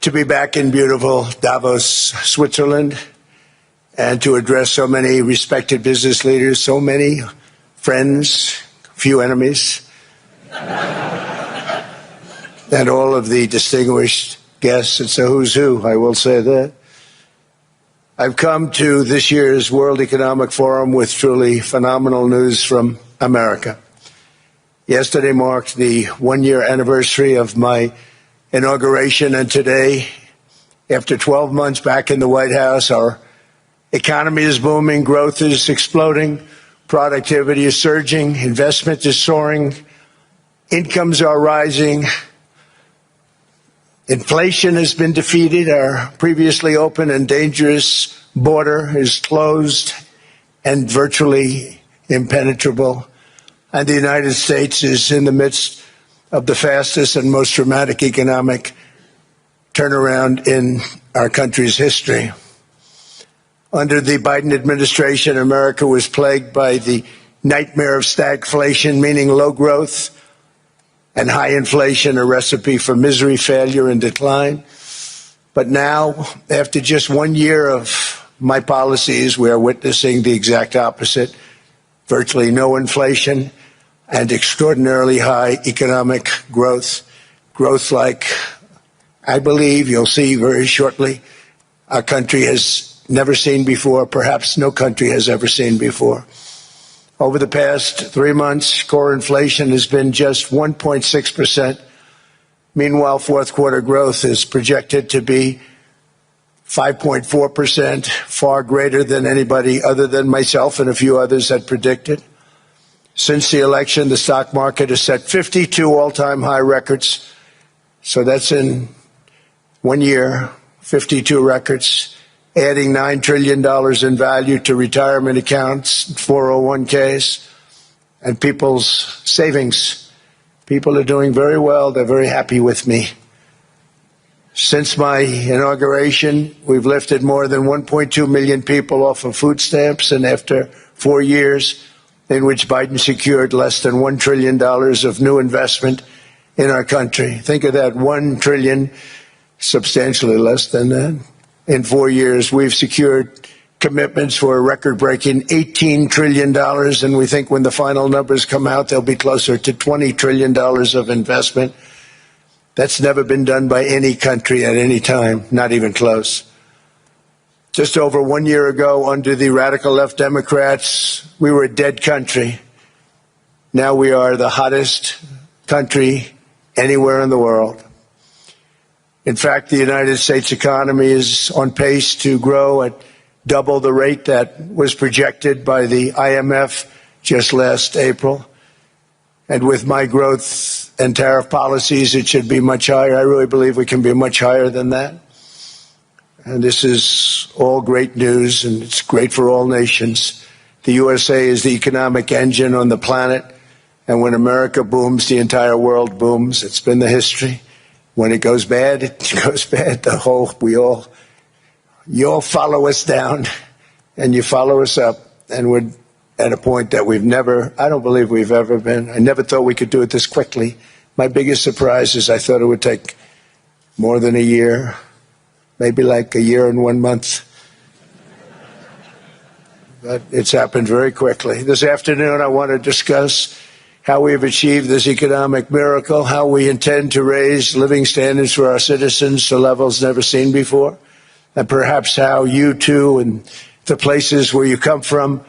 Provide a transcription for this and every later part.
to be back in beautiful Davos, Switzerland, and to address so many respected business leaders, so many friends, few enemies, and all of the distinguished guests. It's a who's who, I will say that. I've come to this year's World Economic Forum with truly phenomenal news from America. Yesterday marked the one-year anniversary of my inauguration, and today, after 12 months back in the White House, our economy is booming, growth is exploding, productivity is surging, investment is soaring, incomes are rising, inflation has been defeated, our previously open and dangerous border is closed and virtually impenetrable, and the United States is in the midst of the fastest and most dramatic economic turnaround in our country's history. Under the Biden administration, America was plagued by the nightmare of stagflation, meaning low growth and high inflation, a recipe for misery, failure, and decline. But now, after just 1 year of my policies, we are witnessing the exact opposite: virtually no inflation and extraordinarily high economic growth. Growth like, I believe, you'll see very shortly, our country has never seen before, perhaps no country has ever seen before. Over the past 3 months, core inflation has been just 1.6%. Meanwhile, fourth quarter growth is projected to be 5.4%, far greater than anybody other than myself and a few others had predicted. Since the election, the stock market has set 52 all-time high records. So that's in 1 year, 52 records, adding $9 trillion in value to retirement accounts, 401ks, and people's savings. People are doing very well. They're very happy with me. Since my inauguration, we've lifted more than 1.2 million people off of food stamps, and after 4 years in which Biden secured less than $1 trillion of new investment in our country. Think of that, $1 trillion, substantially less than that. In 4 years, we've secured commitments for a record-breaking $18 trillion, and we think when the final numbers come out, they'll be closer to $20 trillion of investment. That's never been done by any country at any time, not even close. Just over 1 year ago, under the radical left Democrats, we were a dead country. Now we are the hottest country anywhere in the world. In fact, the United States economy is on pace to grow at double the rate that was projected by the IMF just last April. And with my growth and tariff policies, it should be much higher. I really believe we can be much higher than that. And this is all great news, and it's great for all nations. The USA is the economic engine on the planet, and when America booms, the entire world booms. It's been the history. When it goes bad, it goes bad. You all follow us down, and you follow us up, and we're at a point that I don't believe we've ever been. I never thought we could do it this quickly. My biggest surprise is I thought it would take more than a year, maybe like a year and 1 month. But it's happened very quickly. This afternoon, I want to discuss how we have achieved this economic miracle, how we intend to raise living standards for our citizens to levels never seen before, and perhaps how you too and the places where you come from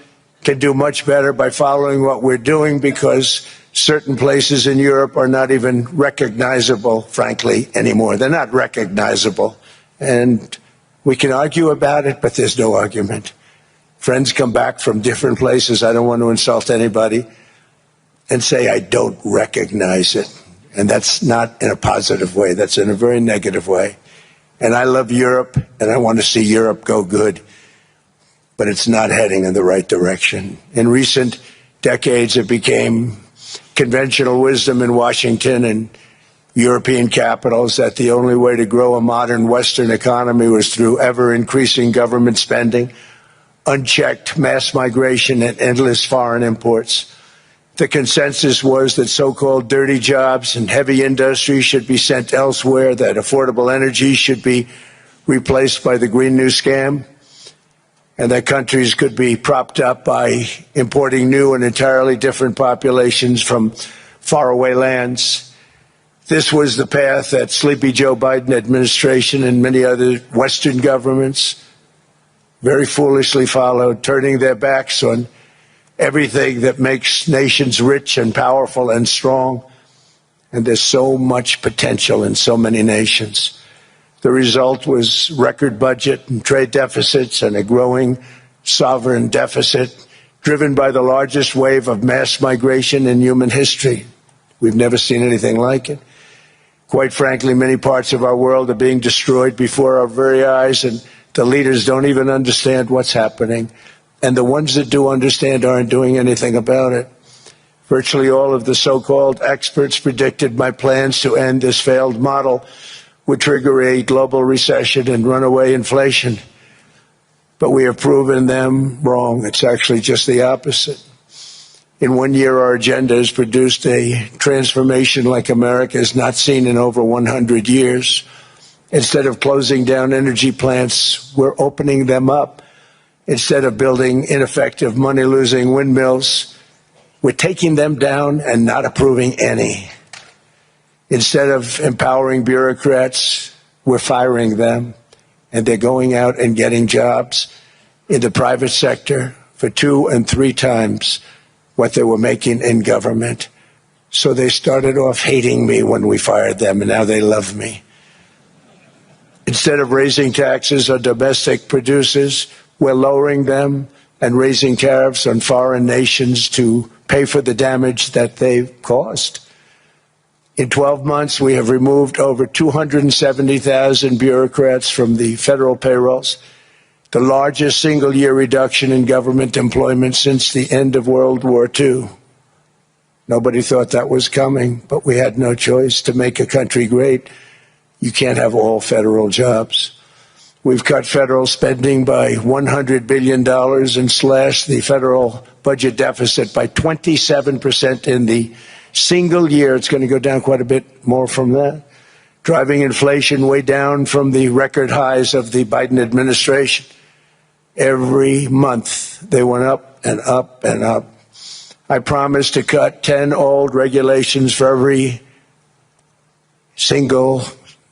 can do much better by following what we're doing, because certain places in Europe are not even recognizable, frankly, anymore. They're not recognizable. And we can argue about it, but there's no argument. Friends come back from different places. I don't want to insult anybody and say I don't recognize it. And that's not in a positive way. That's in a very negative way. And I love Europe, and I want to see Europe go good. But it's not heading in the right direction. In recent decades, it became conventional wisdom in Washington and European capitals that the only way to grow a modern Western economy was through ever-increasing government spending, unchecked mass migration, and endless foreign imports. The consensus was that so-called dirty jobs and heavy industry should be sent elsewhere, that affordable energy should be replaced by the Green New scam, and that countries could be propped up by importing new and entirely different populations from faraway lands. This was the path that Sleepy Joe Biden administration and many other Western governments very foolishly followed, turning their backs on everything that makes nations rich and powerful and strong. And there's so much potential in so many nations. The result was record budget and trade deficits and a growing sovereign deficit driven by the largest wave of mass migration in human history. We've never seen anything like it. Quite frankly, many parts of our world are being destroyed before our very eyes, and the leaders don't even understand what's happening. And the ones that do understand aren't doing anything about it. Virtually all of the so-called experts predicted my plans to end this failed model would trigger a global recession and runaway inflation. But we have proven them wrong. It's actually just the opposite. In 1 year, our agenda has produced a transformation like America has not seen in over 100 years. Instead of closing down energy plants, we're opening them up. Instead of building ineffective, money-losing windmills, we're taking them down and not approving any. Instead of empowering bureaucrats, we're firing them, and they're going out and getting jobs in the private sector for 2 and 3 times what they were making in government. So they started off hating me when we fired them, and now they love me. Instead of raising taxes on domestic producers, we're lowering them and raising tariffs on foreign nations to pay for the damage that they've caused. In 12 months, we have removed over 270,000 bureaucrats from the federal payrolls, the largest single-year reduction in government employment since the end of World War II. Nobody thought that was coming, but we had no choice. To make a country great, you can't have all federal jobs. We've cut federal spending by $100 billion and slashed the federal budget deficit by 27% in the single year. It's going to go down quite a bit more from that, driving inflation way down from the record highs of the Biden administration. Every month, they went up and up and up. I promised to cut 10 old regulations for every single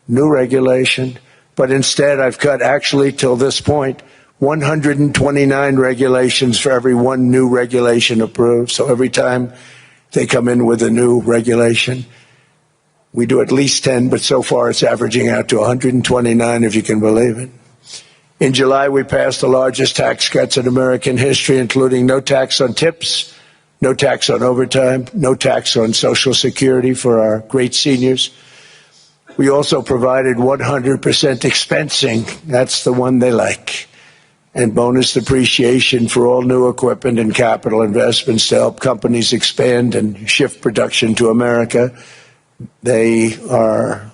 new regulation. But instead, I've cut, actually, till this point, 129 regulations for every one new regulation approved. So every time they come in with a new regulation, we do at least 10, but so far it's averaging out to 129, if you can believe it. In July, we passed the largest tax cuts in American history, including no tax on tips, no tax on overtime, no tax on Social Security for our great seniors. We also provided 100% expensing, that's the one they like, and bonus depreciation for all new equipment and capital investments to help companies expand and shift production to America. They are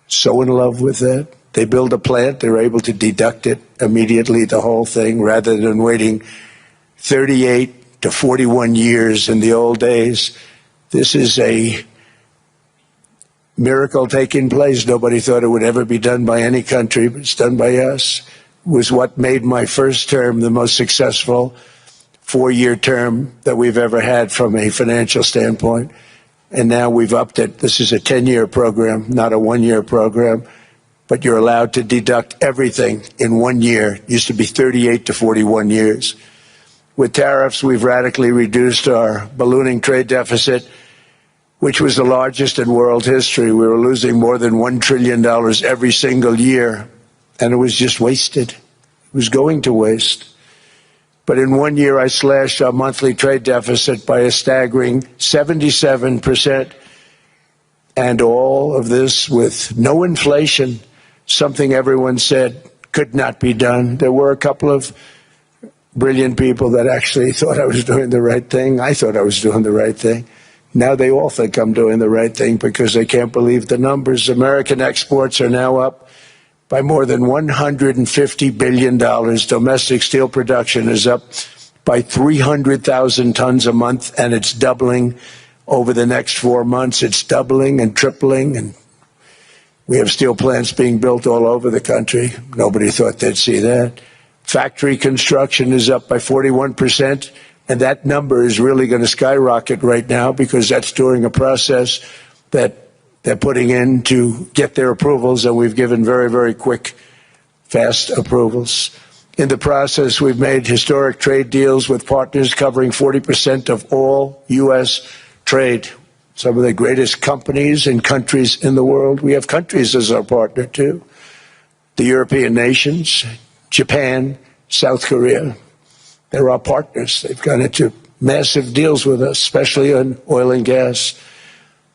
so in love with that. They build a plant, they're able to deduct it immediately, the whole thing, rather than waiting 38 to 41 years in the old days. This is a miracle taking place. Nobody thought it would ever be done by any country, but it's done by us. It was what made my first term the most successful 4-year term that we've ever had from a financial standpoint. And now we've upped it. This is a 10-year program, not a 1-year program. But you're allowed to deduct everything in 1 year. It used to be 38 to 41 years. With tariffs, we've radically reduced our ballooning trade deficit, which was the largest in world history. We were losing more than $1 trillion every single year, and it was just wasted. It was going to waste. But in 1 year, I slashed our monthly trade deficit by a staggering 77%, and all of this with no inflation, something everyone said could not be done. There were a couple of brilliant people that actually thought I was doing the right thing. I thought I was doing the right thing. Now they all think I'm doing the right thing because they can't believe the numbers. American exports are now up by more than $150 billion. Domestic steel production is up by 300,000 tons a month, and it's doubling over the next 4 months. It's doubling and tripling, and we have steel plants being built all over the country. Nobody thought they'd see that. Factory construction is up by 41%, and that number is really going to skyrocket right now because that's during a process that they're putting in to get their approvals, and we've given very, very quick, fast approvals. In the process, we've made historic trade deals with partners covering 40% of all U.S. trade. Some of the greatest companies and countries in the world. We have countries as our partner, too. The European nations, Japan, South Korea. They're our partners. They've gone into massive deals with us, especially on oil and gas.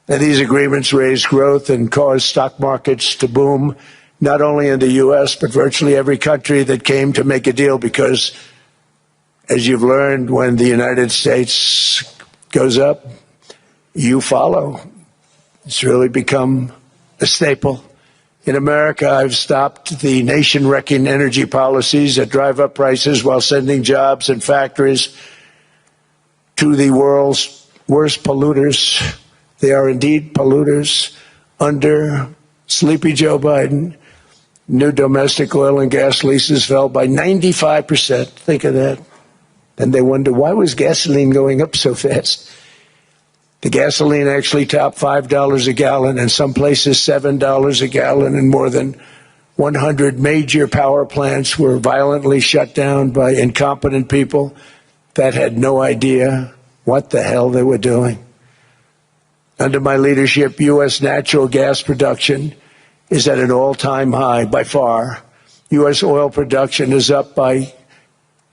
And these agreements raise growth and cause stock markets to boom, not only in the U.S., but virtually every country that came to make a deal, because, as you've learned, when the United States goes up, you follow. It's really become a staple. In America, I've stopped the nation-wrecking energy policies that drive up prices while sending jobs and factories to the world's worst polluters. They are indeed polluters. Under sleepy Joe Biden, new domestic oil and gas leases fell by 95%. Think of that. And they wonder, why was gasoline going up so fast? The gasoline actually topped $5 a gallon, and some places $7 a gallon, and more than 100 major power plants were violently shut down by incompetent people that had no idea what the hell they were doing. Under my leadership, U.S. natural gas production is at an all-time high by far. U.S. oil production is up by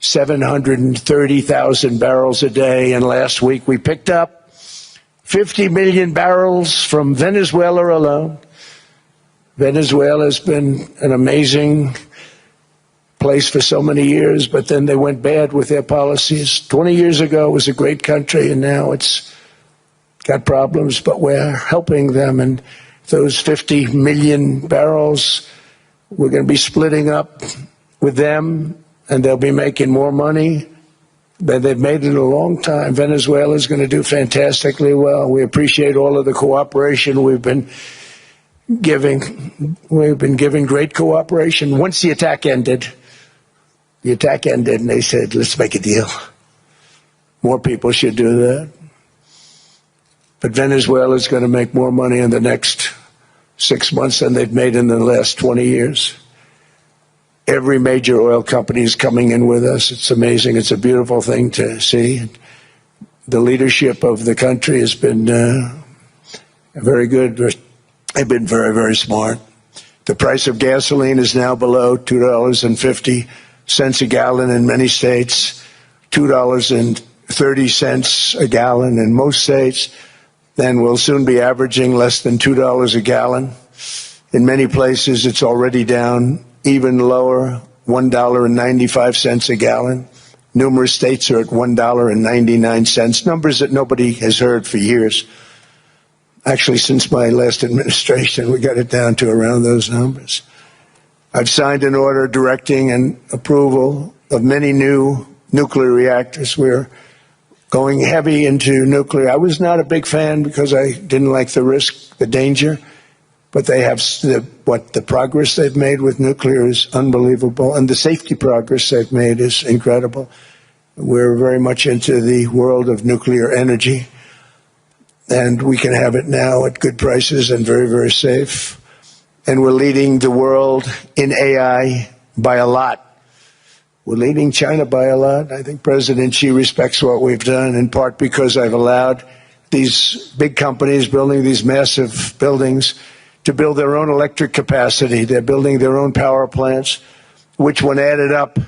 730,000 barrels a day, and last week we picked up 50 million barrels from Venezuela alone. Venezuela has been an amazing place for so many years, but then they went bad with their policies. 20 years ago it was a great country, and now it's got problems, but we're helping them. And those 50 million barrels, we're going to be splitting up with them, and they'll be making more money than they've made in a long time. Venezuela is going to do fantastically well. We appreciate all of the cooperation we've been giving. We've been giving great cooperation. Once the attack ended, and they said, let's make a deal. More people should do that. But Venezuela is going to make more money in the next 6 months than they've made in the last 20 years. Every major oil company is coming in with us. It's amazing. It's a beautiful thing to see. The leadership of the country has been very good. They've been very, very smart. The price of gasoline is now below $2.50 a gallon in many states, $2.30 a gallon in most states. Then we'll soon be averaging less than $2 a gallon. In many places, it's already down even lower, $1.95 a gallon. Numerous states are at $1.99, numbers that nobody has heard for years. Actually, since my last administration, we got it down to around those numbers. I've signed an order directing an approval of many new nuclear reactors. We're going heavy into nuclear. I was not a big fan because I didn't like the risk, the danger. But they have the progress they've made with nuclear is unbelievable, and the safety progress they've made is incredible. We're very much into the world of nuclear energy, and we can have it now at good prices and very, very safe. And we're leading the world in AI by a lot. We're leading China by a lot. I think President Xi respects what we've done, in part because I've allowed these big companies building these massive buildings to build their own electric capacity. They're building their own power plants, which, when added up,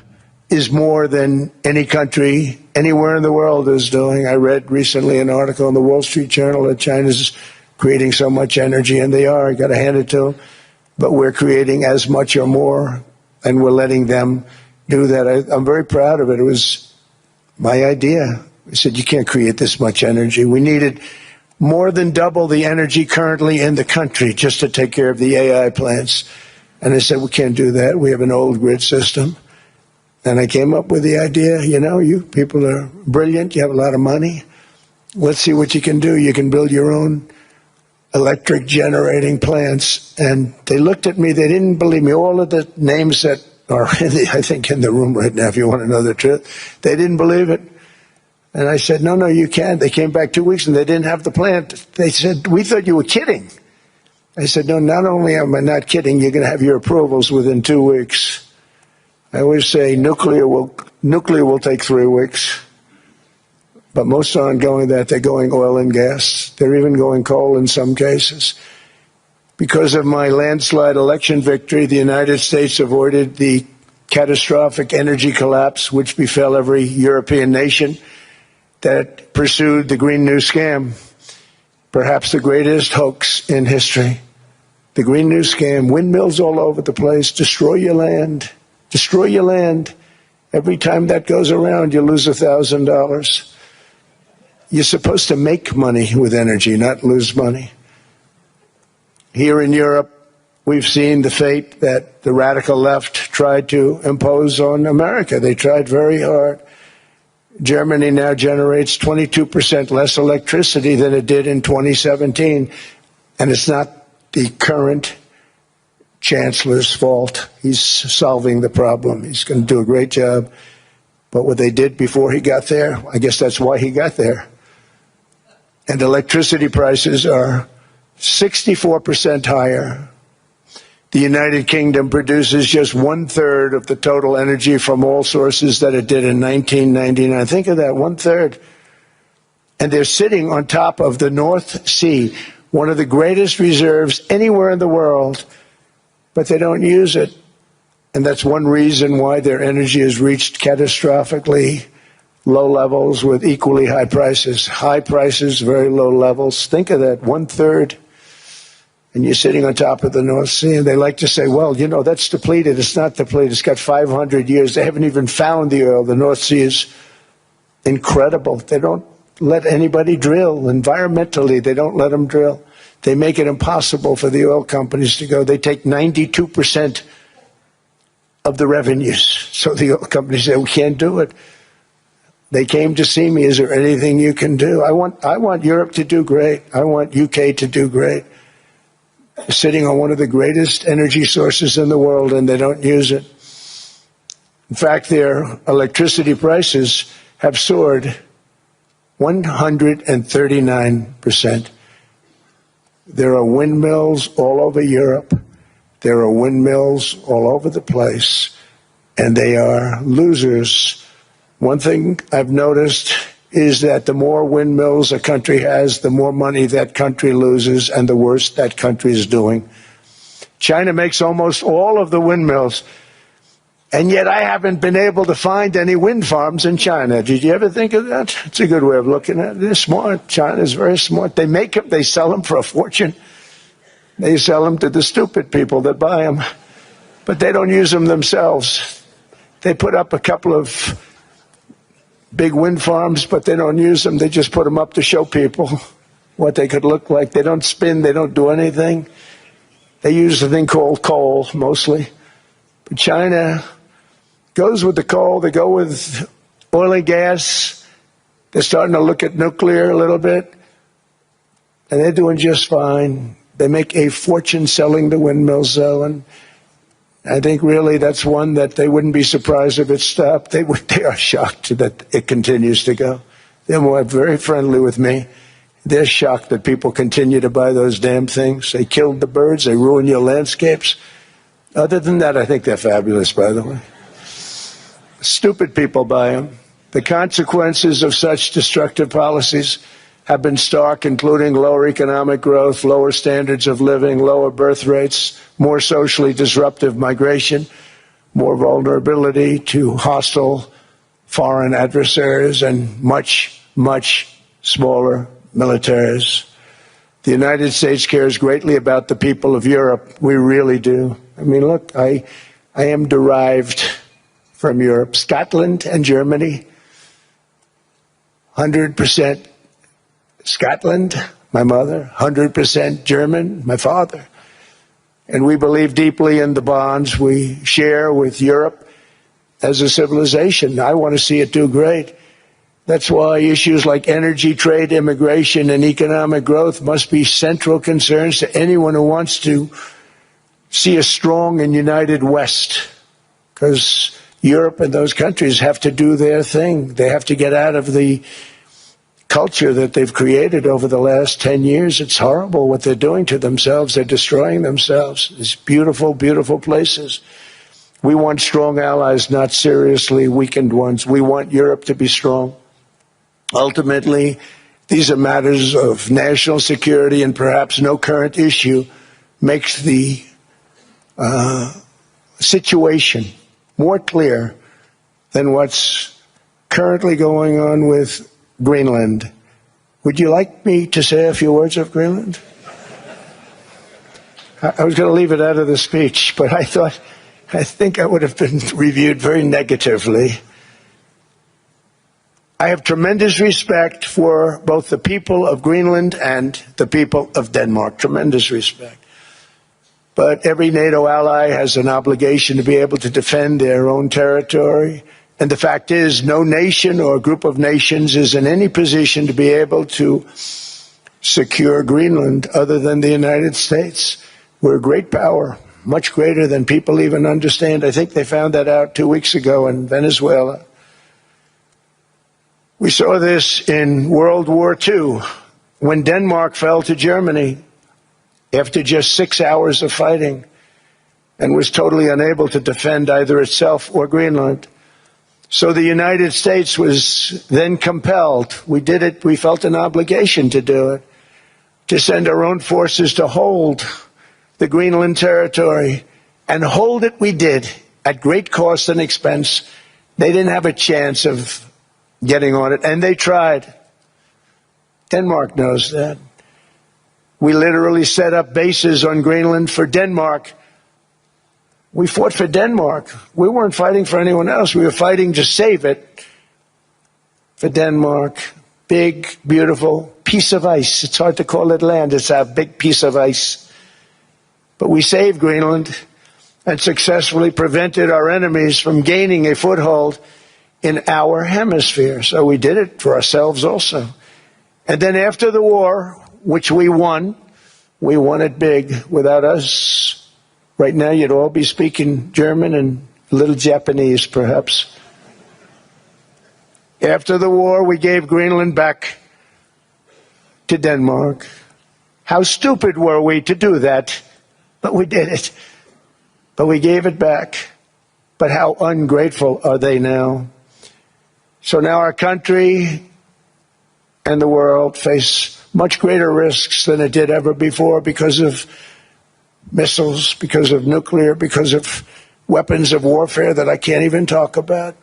is more than any country anywhere in the world is doing. I read recently an article in the Wall Street Journal that China's creating so much energy, and they are. I got to hand it to them. But we're creating as much or more, and we're letting them do that. I'm very proud of it. It was my idea. I said, you can't create this much energy. We needed more than double the energy currently in the country just to take care of the AI plants. And I said, we can't do that. We have an old grid system. And I came up with the idea, you know, you people are brilliant, you have a lot of money. Let's see what you can do. You can build your own electric generating plants. And they looked at me, they didn't believe me. All of the names that are, I think, in the room right now, if you want to know the truth, they didn't believe it. And I said, no, you can't. They came back 2 weeks and they didn't have the plant. They said, we thought you were kidding. I said, no, not only am I not kidding, you're going to have your approvals within 2 weeks. I always say nuclear will take 3 weeks. But most aren't going that. They're going oil and gas. They're even going coal in some cases. Because of my landslide election victory, the United States avoided the catastrophic energy collapse which befell every European nation that pursued the Green New Scam, perhaps the greatest hoax in history. The Green New Scam, windmills all over the place, destroy your land, destroy your land. Every time that goes around, you lose $1,000. You're supposed to make money with energy, not lose money. Here in Europe, we've seen the fate that the radical left tried to impose on America. They tried very hard. Germany now generates 22% less electricity than it did in 2017. And it's not the current chancellor's fault. He's solving the problem. He's going to do a great job. But what they did before he got there, I guess that's why he got there. And electricity prices are 64% higher. The United Kingdom produces just 1/3 of the total energy from all sources that it did in 1999. Think of that, 1/3. And they're sitting on top of the North Sea, one of the greatest reserves anywhere in the world, but they don't use it. And that's one reason why their energy has reached catastrophically low levels with equally high prices. High prices, very low levels. Think of that, 1/3. And you're sitting on top of the North Sea, and they like to say, well, you know, that's depleted. It's not depleted. It's got 500 years. They haven't even found the oil. The North Sea is incredible. They don't let anybody drill. Environmentally, they don't let them drill. They make it impossible for the oil companies to go. They take 92% of the revenues. So the oil companies say, we can't do it. They came to see me. Is there anything you can do? I want Europe to do great. I want UK to do great. Sitting on one of the greatest energy sources in the world, and they don't use it. In fact, their electricity prices have soared 139%. There are windmills all over Europe. There are windmills all over the place, and they are losers. One thing I've noticed is that the more windmills a country has, the more money that country loses and the worse that country is doing. China makes almost all of the windmills, and yet I haven't been able to find any wind farms in China. Did you ever think of that? It's a good way of looking at it. They're smart. China is very smart. They make them, they sell them for a fortune. They sell them to the stupid people that buy them, but they don't use them themselves. They put up a couple of big wind farms, but they don't use them. They just put them up to show people what they could look like. They don't spin. They don't do anything. They use a thing called coal, mostly. But China goes with the coal. They go with oil and gas. They're starting to look at nuclear a little bit. And they're doing just fine. They make a fortune selling the windmills, though, and I think really that's one that they wouldn't be surprised if it stopped. They are shocked that it continues to go. They're very friendly with me. They're shocked that people continue to buy those damn things. They killed the birds. They ruin your landscapes. Other than that, I think they're fabulous, by the way. Stupid people buy them. The consequences of such destructive policies have been stark, including lower economic growth, lower standards of living, lower birth rates, more socially disruptive migration, more vulnerability to hostile foreign adversaries, and much, much smaller militaries. The United States cares greatly about the people of Europe. We really do. I mean, look, I am derived from Europe. Scotland and Germany, 100% Scotland, my mother, 100% German, my father. And we believe deeply in the bonds we share with Europe. as a civilization. I want to see it do great. That's why issues like energy, trade, immigration, and economic growth must be central concerns to anyone who wants to see a strong and united West. Because Europe and those countries have to do their thing. They have to get out of the culture that they've created over the last 10 years. It's horrible what they're doing to themselves. They're destroying themselves. These beautiful, beautiful places. We want strong allies, not seriously weakened ones. We want Europe to be strong. Ultimately, these are matters of national security, and perhaps no current issue makes the situation more clear than what's currently going on with Greenland. Would you like me to say a few words of Greenland? I was going to leave it out of the speech, but I think I would have been reviewed very negatively. I have tremendous respect for both the people of Greenland and the people of Denmark. Tremendous respect. But every NATO ally has an obligation to be able to defend their own territory. And the fact is, no nation or group of nations is in any position to be able to secure Greenland other than the United States. We're a great power, much greater than people even understand. I think they found that out 2 weeks ago in Venezuela. We saw this in World War II, when Denmark fell to Germany after just 6 hours of fighting and was totally unable to defend either itself or Greenland. So the United States was then compelled, we did it, we felt an obligation to do it, to send our own forces to hold the Greenland territory. And hold it we did, at great cost and expense. They didn't have a chance of getting on it, and they tried. Denmark knows that. We literally set up bases on Greenland for Denmark. We fought for Denmark. We weren't fighting for anyone else. We were fighting to save it for Denmark. Big, beautiful piece of ice. It's hard to call it land. It's a big piece of ice. But we saved Greenland and successfully prevented our enemies from gaining a foothold in our hemisphere. So we did it for ourselves also. And then after the war, which we won it big. Without us, right now, you'd all be speaking German and a little Japanese, perhaps. After the war, we gave Greenland back to Denmark. How stupid were we to do that? But we did it. But we gave it back. But how ungrateful are they now? So now our country and the world face much greater risks than it did ever before because of missiles, because of nuclear, because of weapons of warfare that I can't even talk about.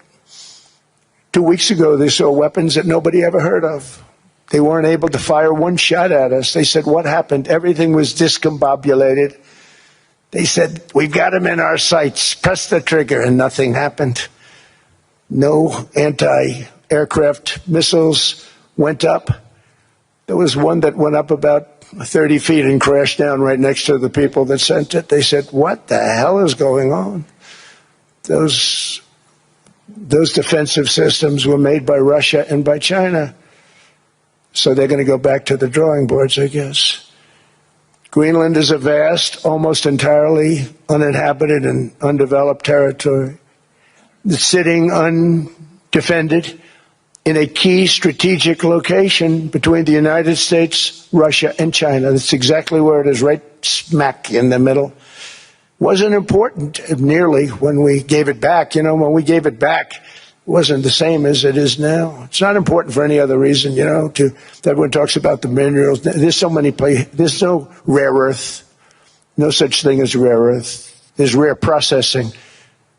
2 weeks ago, they saw weapons that nobody ever heard of. They weren't able to fire one shot at us. They said, what happened? Everything was discombobulated. They said, we've got them in our sights. Press the trigger, and nothing happened. No anti-aircraft missiles went up. There was one that went up about 30 feet and crashed down right next to the people that sent it. They said, what the hell is going on? Those defensive systems were made by Russia and by China. So they're going to go back to the drawing boards, I guess. Greenland is a vast, almost entirely uninhabited and undeveloped territory. It's sitting undefended in a key strategic location between the United States, Russia, and China. That's exactly where it is, right smack in the middle. Wasn't important nearly when we gave it back. You know, when we gave it back, it wasn't the same as it is now. It's not important for any other reason, you know, everyone talks about the minerals. There's so many places. There's no rare earth. No such thing as rare earth. There's rare processing.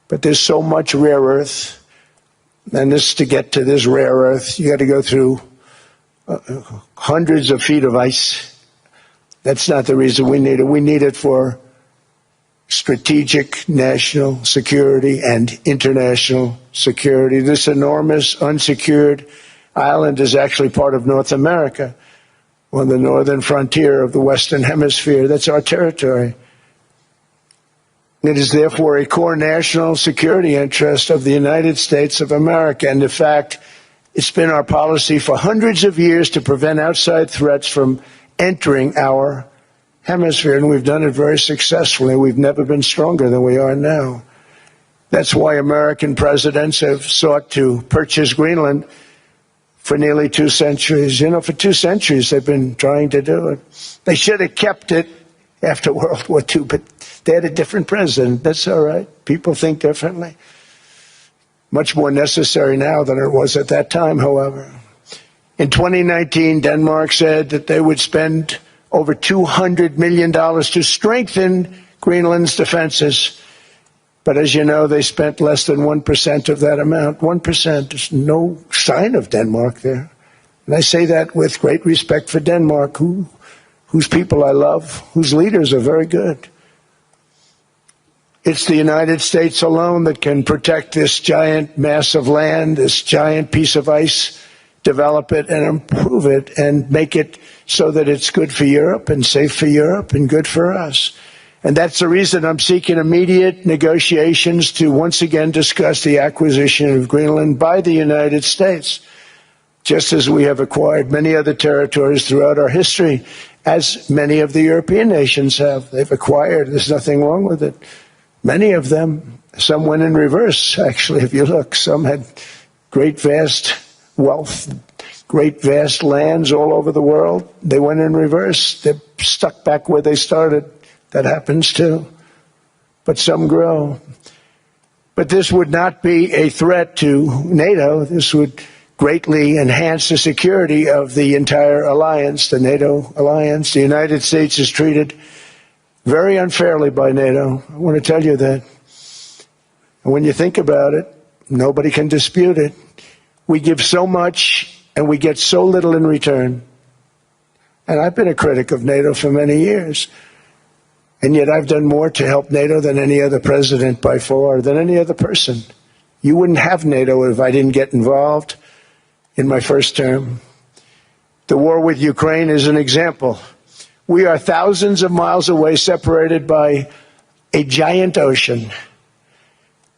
But there's so much rare earth. And to get to this rare earth, you got to go through hundreds of feet of ice. That's not the reason we need it. We need it for strategic national security and international security. This enormous unsecured island is actually part of North America, on the northern frontier of the Western Hemisphere. That's our territory. It is therefore a core national security interest of the United States of America. And in fact, it's been our policy for hundreds of years to prevent outside threats from entering our hemisphere. And we've done it very successfully. We've never been stronger than we are now. That's why American presidents have sought to purchase Greenland for nearly 2 centuries. You know, for 2 centuries they've been trying to do it. They should have kept it after World War II, but they had a different president. That's all right. People think differently. Much more necessary now than it was at that time, however. In 2019, Denmark said that they would spend over $200 million to strengthen Greenland's defenses. But as you know, they spent less than 1% of that amount. 1%. There's no sign of Denmark there. And I say that with great respect for Denmark, whose people I love, whose leaders are very good. It's the United States alone that can protect this giant mass of land, this giant piece of ice, develop it and improve it and make it so that it's good for Europe and safe for Europe and good for us. And that's the reason I'm seeking immediate negotiations to once again discuss the acquisition of Greenland by the United States, just as we have acquired many other territories throughout our history, as many of the European nations have. They've acquired. There's nothing wrong with it. Many of them, some went in reverse, actually, if you look. Some had great, vast wealth, great, vast lands all over the world. They went in reverse. They're stuck back where they started. That happens too. But some grow. But this would not be a threat to NATO. This would greatly enhance the security of the entire alliance, the NATO alliance. The United States is treated very unfairly by NATO. I want to tell you that. And when you think about it, nobody can dispute it. We give so much and we get so little in return. And I've been a critic of NATO for many years. And yet I've done more to help NATO than any other president by far, than any other person. You wouldn't have NATO if I didn't get involved in my first term. The war with Ukraine is an example. We are thousands of miles away, separated by a giant ocean.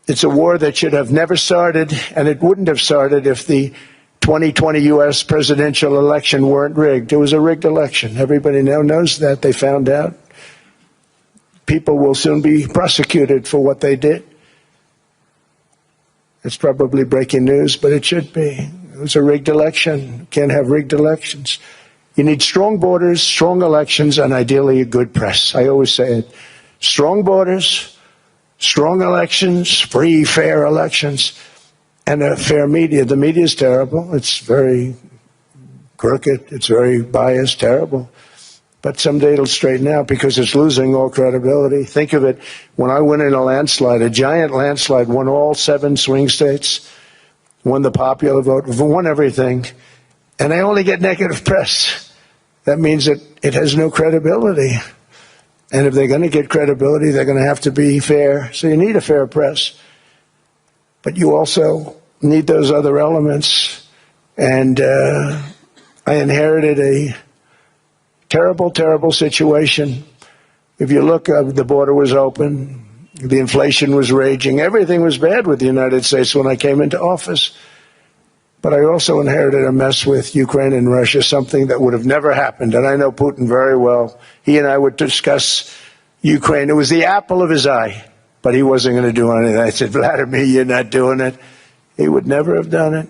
It's a war that should have never started, and it wouldn't have started if the 2020 U.S. presidential election weren't rigged. It was a rigged election. Everybody now knows that. They found out. People will soon be prosecuted for what they did. It's probably breaking news, but it should be. It was a rigged election. You can't have rigged elections. You need strong borders, strong elections, and ideally a good press. I always say it. Strong borders, strong elections, free, fair elections, and a fair media. The media is terrible. It's very crooked. It's very biased, terrible. But someday it'll straighten out because it's losing all credibility. Think of it. When I went in a landslide, a giant landslide, won all 7 swing states, won the popular vote, won everything, and I only get negative press. That means that it has no credibility. And if they're going to get credibility, they're going to have to be fair. So you need a fair press. But you also need those other elements. And I inherited a terrible, terrible situation. If you look, the border was open. The inflation was raging. Everything was bad with the United States when I came into office. But I also inherited a mess with Ukraine and Russia, something that would have never happened. And I know Putin very well. He and I would discuss Ukraine. It was the apple of his eye, but he wasn't going to do anything. I said, Vladimir, you're not doing it. He would never have done it.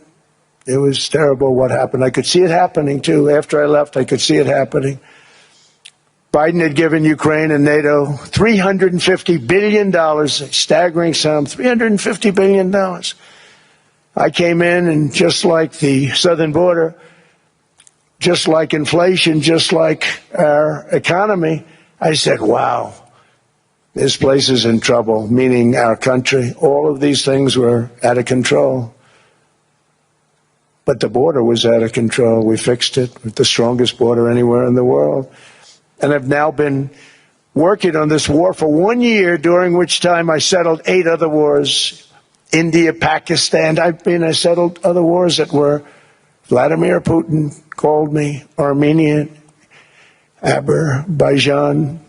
It was terrible what happened. I could see it happening, too. After I left, I could see it happening. Biden had given Ukraine and NATO $350 billion, a staggering sum, $350 billion. I came in, and just like the southern border, just like inflation, just like our economy, I said, wow, this place is in trouble, meaning our country. All of these things were out of control. But the border was out of control. We fixed it with the strongest border anywhere in the world. And I've now been working on this war for 1 year, during which time I settled 8 other wars. India, Pakistan. I settled other wars that were Vladimir Putin called me, Armenia, Azerbaijan,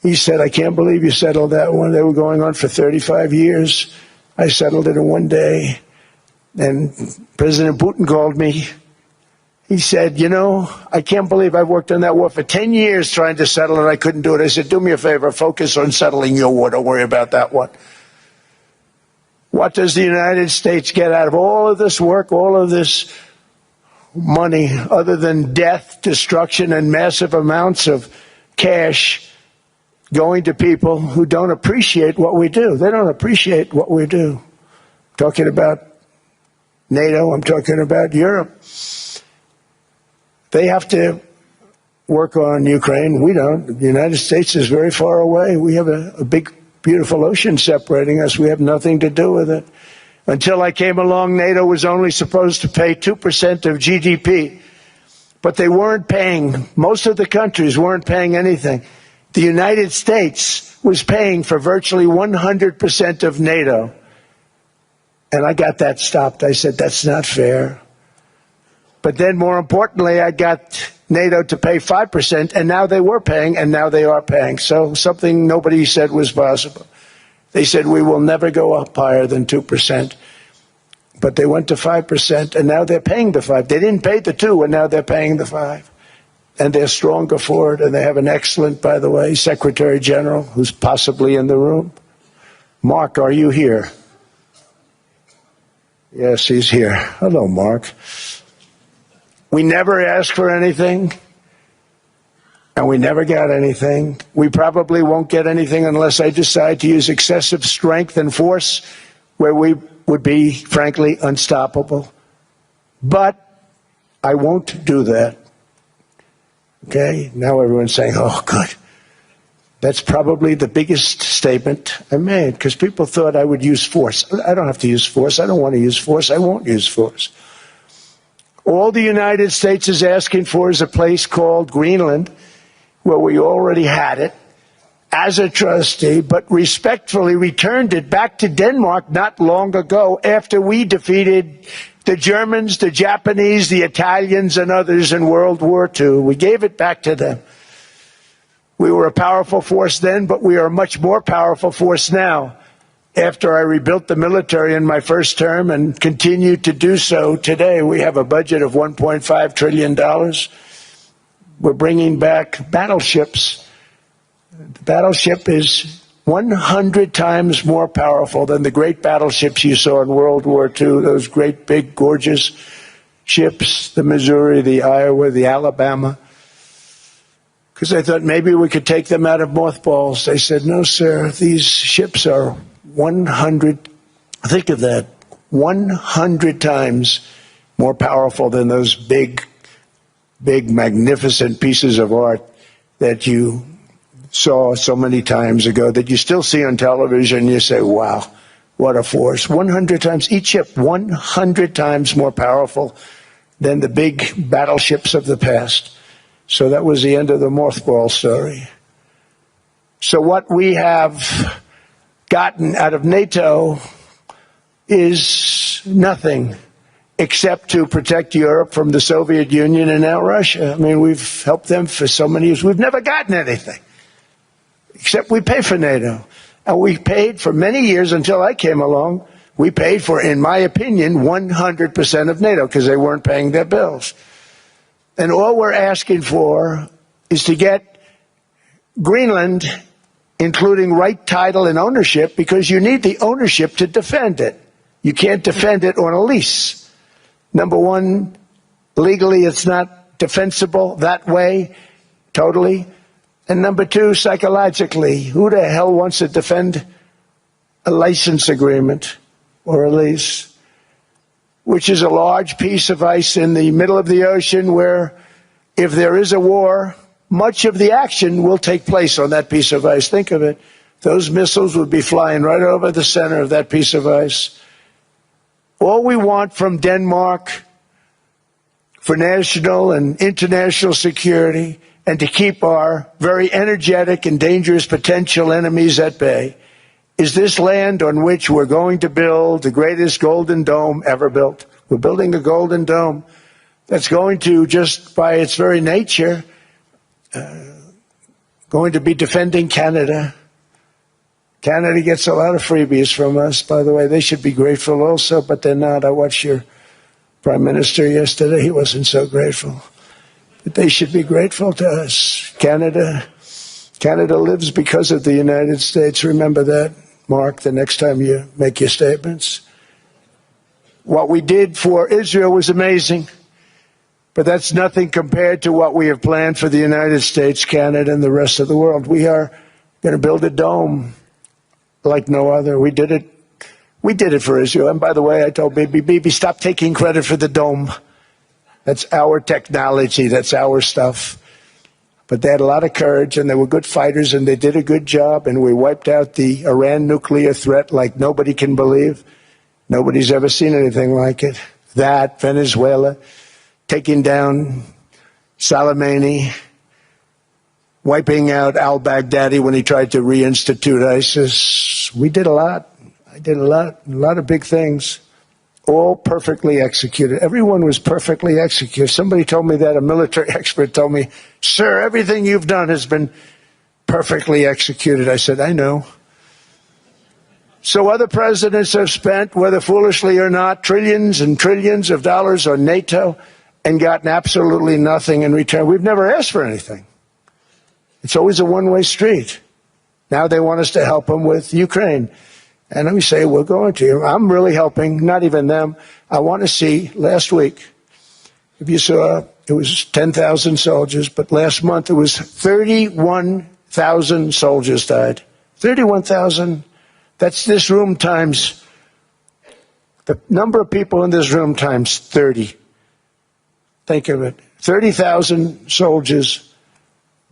He said, I can't believe you settled that one. They were going on for 35 years. I settled it in one day. And President Putin called me. He said, you know, I can't believe I've worked on that war for 10 years trying to settle it. I couldn't do it. I said, do me a favor, focus on settling your war. Don't worry about that one. What does the United States get out of all of this work, all of this money, other than death, destruction, and massive amounts of cash going to people who don't appreciate what we do? They don't appreciate what we do. I'm talking about NATO, I'm talking about Europe. They have to work on Ukraine. We don't. The United States is very far away. We have a big, beautiful ocean separating us. We have nothing to do with it. Until I came along, NATO was only supposed to pay 2% of GDP. But they weren't paying, most of the countries weren't paying anything. The United States was paying for virtually 100% of NATO. And I got that stopped. I said, that's not fair. But then, more importantly, I got NATO to pay 5%, and now they were paying, and now they are paying. So something nobody said was possible. They said, we will never go up higher than 2%. But they went to 5%, and now they're paying the 5. They didn't pay the 2, and now they're paying the 5. And they're stronger for it, and they have an excellent, by the way, Secretary General, who's possibly in the room. Mark, are you here? Yes, he's here. Hello, Mark. We never asked for anything, and we never got anything. We probably won't get anything unless I decide to use excessive strength and force, where we would be, frankly, unstoppable. But I won't do that. Okay? Now everyone's saying, oh, good. That's probably the biggest statement I made, because people thought I would use force. I don't have to use force. I don't want to use force. I won't use force. All the United States is asking for is a place called Greenland, where we already had it as a trustee, but respectfully returned it back to Denmark not long ago after we defeated the Germans, the Japanese, the Italians, and others in World War II. We gave it back to them. We were a powerful force then, but we are a much more powerful force now, after I rebuilt the military in my first term and continue to do so today. We have a budget of $1.5 trillion. We're bringing back battleships. The battleship is 100 times more powerful than the great battleships you saw in World War II, those great, big, gorgeous ships, the Missouri, the Iowa, the Alabama. Because I thought maybe we could take them out of mothballs. They said, no, sir, these ships are 100, think of that, 100 times more powerful than those big, magnificent pieces of art that you saw so many times ago, that you still see on television. You say, wow, what a force. 100 times, each ship 100 times more powerful than the big battleships of the past. So that was the end of the mothball story. So what we have gotten out of NATO is nothing except to protect Europe from the Soviet Union and now Russia. I mean, we've helped them for so many years. We've never gotten anything, except we pay for NATO. And we paid for many years until I came along. We paid for, in my opinion, 100% of NATO because they weren't paying their bills. And all we're asking for is to get Greenland, including right title and ownership, because you need the ownership to defend it. You can't defend it on a lease. Number one, legally it's not defensible that way, totally. And number two, psychologically, who the hell wants to defend a license agreement or a lease, which is a large piece of ice in the middle of the ocean where, if there is a war, much of the action will take place on that piece of ice. Think of it. Those missiles would be flying right over the center of that piece of ice. All we want from Denmark for national and international security, and to keep our very energetic and dangerous potential enemies at bay, is this land on which we're going to build the greatest golden dome ever built. We're building a golden dome that's going to, just by its very nature, going to be defending Canada. Canada gets a lot of freebies from us, by the way. They should be grateful also, but they're not. I watched your Prime Minister yesterday. He wasn't so grateful. But they should be grateful to us. Canada lives because of the United States. Remember that, Mark, the next time you make your statements. What we did for Israel was amazing, but that's nothing compared to what we have planned for the United States, Canada, and the rest of the world. We are going to build a dome like no other. We did it for Israel. And by the way, I told Bibi, stop taking credit for the dome. That's our technology. That's our stuff. But they had a lot of courage, and they were good fighters, and they did a good job, and we wiped out the Iran nuclear threat like nobody can believe. Nobody's ever seen anything like it. That, Venezuela, taking down Soleimani, wiping out al-Baghdadi when he tried to reinstitute ISIS. We did a lot. I did a lot of big things, all perfectly executed. Everyone was perfectly executed. Somebody told me that, a military expert told me, sir, everything you've done has been perfectly executed. I said, I know. So other presidents have spent, whether foolishly or not, trillions and trillions of dollars on NATO and gotten absolutely nothing in return. We've never asked for anything. It's always a one-way street. Now they want us to help them with Ukraine. And we say, we're going to. I'm really helping, not even them. I want to see, last week, if you saw, it was 10,000 soldiers, but last month it was 31,000 soldiers died. 31,000. That's this room times, the number of people in this room times 30. Think of it. 30,000 soldiers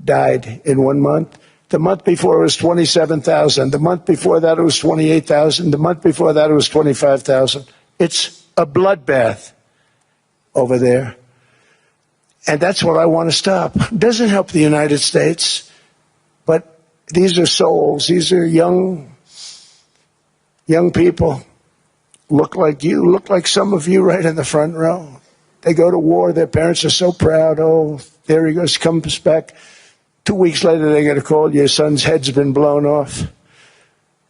died in 1 month. The month before it was 27,000. The month before that it was 28,000. The month before that it was 25,000. It's a bloodbath over there. And that's what I want to stop. It doesn't help the United States, but these are souls. These are young people. Look like you, look like some of you right in the front row. They go to war. Their parents are so proud. Oh, there he goes, comes back. 2 weeks later, they get a call, your son's head's been blown off.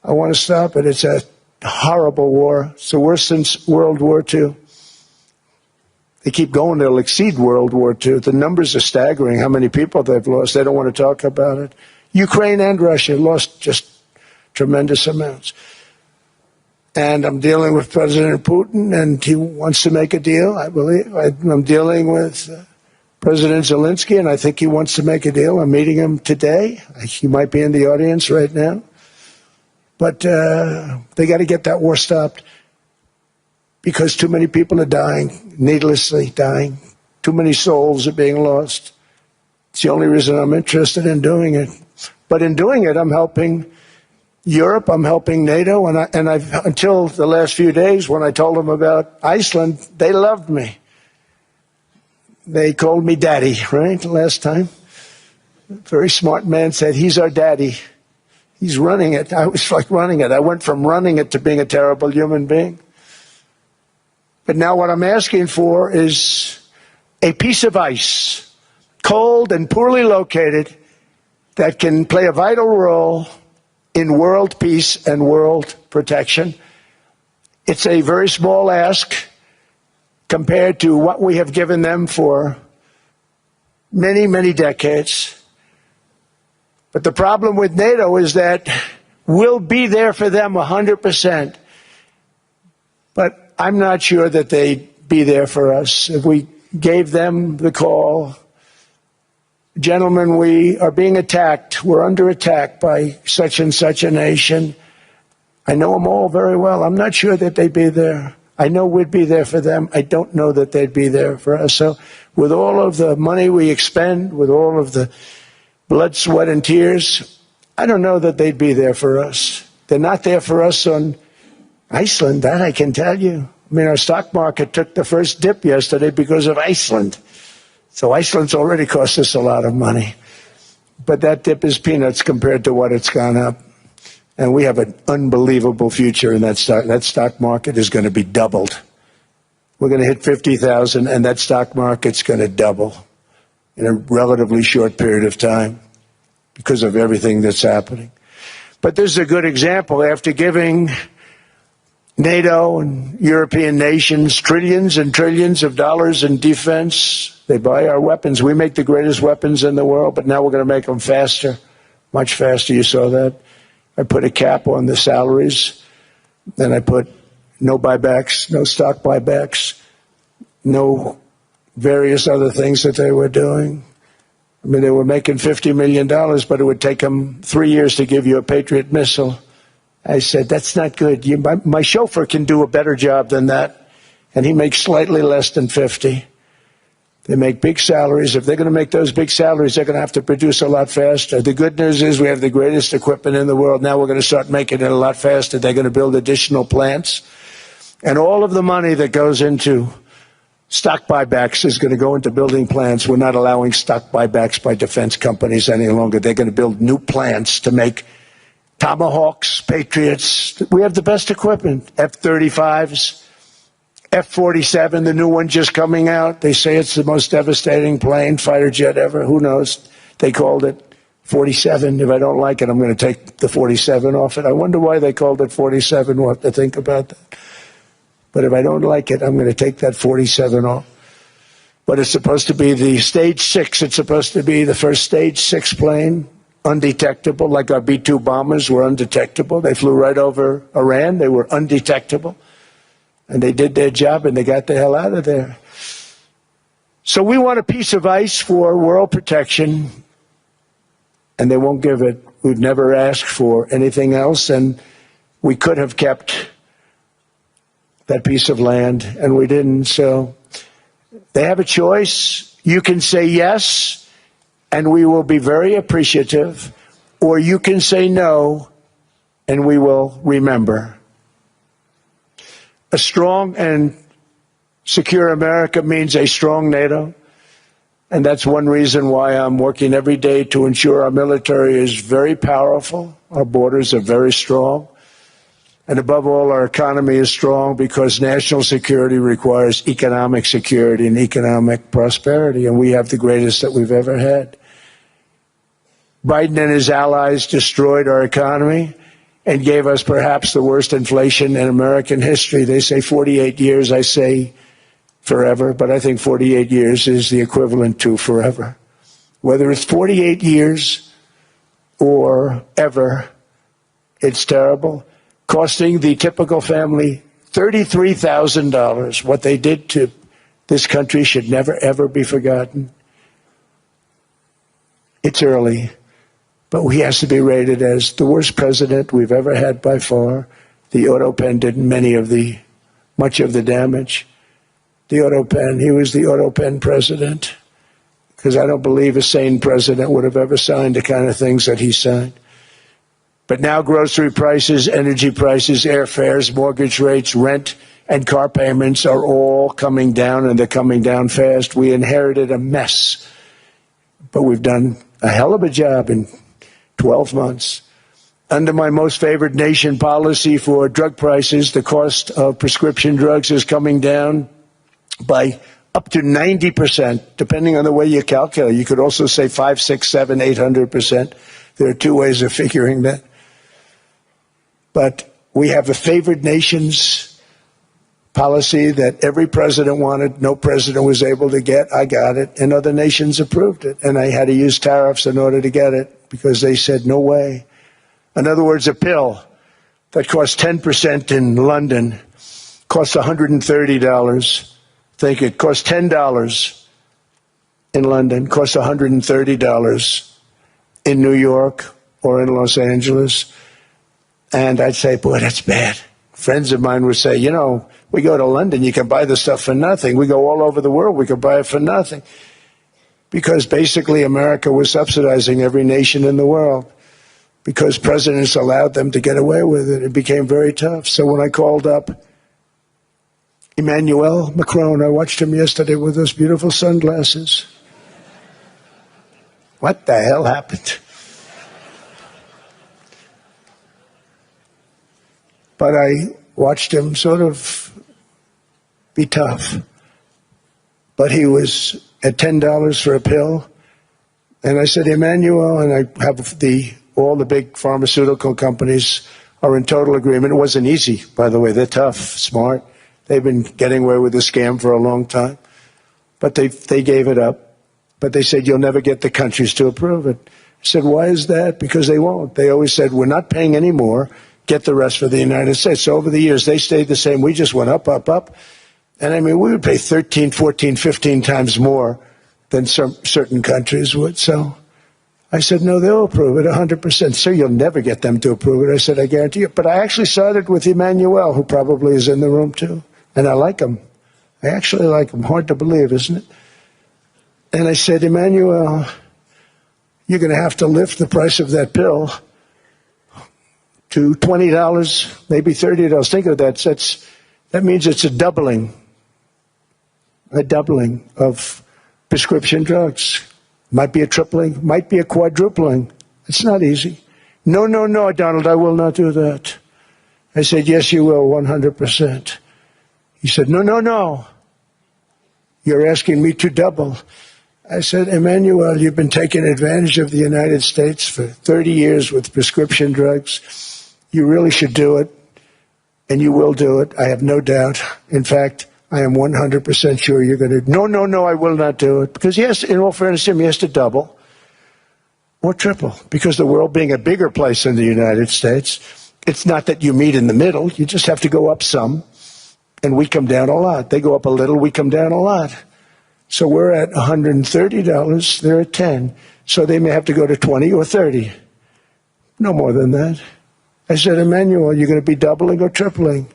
I want to stop it. It's a horrible war. It's the worst since World War II. They keep going, they'll exceed World War II. The numbers are staggering, how many people they've lost. They don't want to talk about it. Ukraine and Russia lost just tremendous amounts. And I'm dealing with President Putin, and he wants to make a deal, I believe. I'm dealing with President Zelensky, and I think he wants to make a deal. I'm meeting him today. He might be in the audience right now. But they got to get that war stopped because too many people are dying, needlessly dying. Too many souls are being lost. It's the only reason I'm interested in doing it. But in doing it, I'm helping Europe, I'm helping NATO, and I've until the last few days when I told them about Iceland, they loved me. They called me daddy, right, last time. A very smart man said, he's our daddy. He's running it. I was like running it. I went from running it to being a terrible human being. But now what I'm asking for is a piece of ice, cold and poorly located, that can play a vital role in world peace and world protection. It's a very small ask compared to what we have given them for many, many decades. But the problem with NATO is that we'll be there for them 100%. But I'm not sure that they'd be there for us if we gave them the call. Gentlemen, we are being attacked. We're under attack by such and such a nation. I know them all very well. I'm not sure that they'd be there. I know we'd be there for them. I don't know that they'd be there for us. So with all of the money we expend, with all of the blood, sweat, and tears, I don't know that they'd be there for us. They're not there for us on Iceland, that I can tell you. I mean, our stock market took the first dip yesterday because of Iceland. So Iceland's already cost us a lot of money. But that dip is peanuts compared to what it's gone up. And we have an unbelievable future in that stock. That stock market is going to be doubled. We're going to hit 50,000, and that stock market's going to double in a relatively short period of time. because of everything that's happening. But this is a good example. After giving NATO and European nations trillions and trillions of dollars in defense, they buy our weapons. We make the greatest weapons in the world, but now we're going to make them faster, much faster. You saw that. I put a cap on the salaries. Then I put no buybacks, no stock buybacks, no various other things that they were doing. I mean, they were making $50 million, but it would take them 3 years to give you a Patriot missile. I said, that's not good. My chauffeur can do a better job than that, and he makes slightly less than 50. They make big salaries. If they're going to make those big salaries, they're going to have to produce a lot faster. The good news is we have the greatest equipment in the world. Now we're going to start making it a lot faster. They're going to build additional plants. And all of the money that goes into stock buybacks is going to go into building plants. We're not allowing stock buybacks by defense companies any longer. They're going to build new plants to make Tomahawks, Patriots. We have the best equipment. F-35s, F-47, the new one just coming out. They say it's the most devastating plane, fighter jet ever. Who knows? They called it 47. If I don't like it, I'm going to take the 47 off it. I wonder why they called it 47. We'll have to think about that. But if I don't like it, I'm going to take that 47 off. But it's supposed to be the Stage 6. It's supposed to be the first Stage 6 plane, undetectable, like our B-2 bombers were undetectable. They flew right over Iran. They were undetectable. And they did their job, and they got the hell out of there. So we want a piece of ice for world protection, and they won't give it. We've never asked for anything else, and we could have kept that piece of land, and we didn't. So they have a choice. You can say yes, and we will be very appreciative, or you can say no, and we will remember. A strong and secure America means a strong NATO, and that's one reason why I'm working every day to ensure our military is very powerful, our borders are very strong, and above all, our economy is strong because national security requires economic security and economic prosperity, and we have the greatest that we've ever had. Biden and his allies destroyed our economy and gave us perhaps the worst inflation in American history. They say 48 years, I say forever, but I think 48 years is the equivalent to forever. Whether it's 48 years or ever, it's terrible, costing the typical family $33,000. What they did to this country should never, ever be forgotten. It's early, but he has to be rated as the worst president we've ever had by far. The auto pen did much of the damage. The auto pen, he was the auto pen president, because I don't believe a sane president would have ever signed the kind of things that he signed. But now grocery prices, energy prices, airfares, mortgage rates, rent, and car payments are all coming down, and they're coming down fast. We inherited a mess, but we've done a hell of a job in 12 months. Under my most favored nation policy for drug prices, the cost of prescription drugs is coming down by up to 90%, depending on the way you calculate. You could also say 5, 6, 7, 800%. There are two ways of figuring that. But we have a favored nations policy that every president wanted, no president was able to get. I got it, and other nations approved it. And I had to use tariffs in order to get it because they said, no way. In other words, a pill that costs 10% in London costs $130. Think it costs $10 in London, costs $130 in New York or in Los Angeles. And I'd say, boy, that's bad. Friends of mine would say, you know, we go to London, you can buy the stuff for nothing. We go all over the world, we can buy it for nothing. Because basically America was subsidizing every nation in the world. Because presidents allowed them to get away with it. It became very tough. So when I called up Emmanuel Macron, I watched him yesterday with those beautiful sunglasses. What the hell happened? But I watched him sort of be tough. But he was at $10 for a pill. And I said, Emmanuel, and I have all the big pharmaceutical companies are in total agreement. It wasn't easy, by the way. They're tough, smart. They've been getting away with the scam for a long time. But they gave it up. But they said, you'll never get the countries to approve it. I said, why is that? Because they won't. They always said, we're not paying any more. Get the rest for the United States. So over the years, they stayed the same. We just went up, up, up. And I mean, we would pay 13, 14, 15 times more than some certain countries would. So I said, no, they'll approve it 100%. Sir, you'll never get them to approve it. I said, I guarantee you. But I actually started with Emmanuel, who probably is in the room too. And I like him. I actually like him. Hard to believe, isn't it? And I said, Emmanuel, you're going to have to lift the price of that pill to $20, maybe $30. Think of that. That means it's a doubling of prescription drugs. Might be a tripling, might be a quadrupling. It's not easy. No, no, no, Donald, I will not do that. I said, yes, you will, 100%. He said, no, no, no. You're asking me to double. I said, Emmanuel, you've been taking advantage of the United States for 30 years with prescription drugs. You really should do it, and you will do it. I have no doubt. In fact, I am 100% sure you're going to. No, no, no, I will not do it. Because, yes, in all fairness to him, he has to double or triple. Because the world being a bigger place than the United States, it's not that you meet in the middle. You just have to go up some, and we come down a lot. They go up a little, we come down a lot. So we're at $130, they're at 10. So they may have to go to 20 or 30. No more than that. I said, Emmanuel, you're going to be doubling or tripling?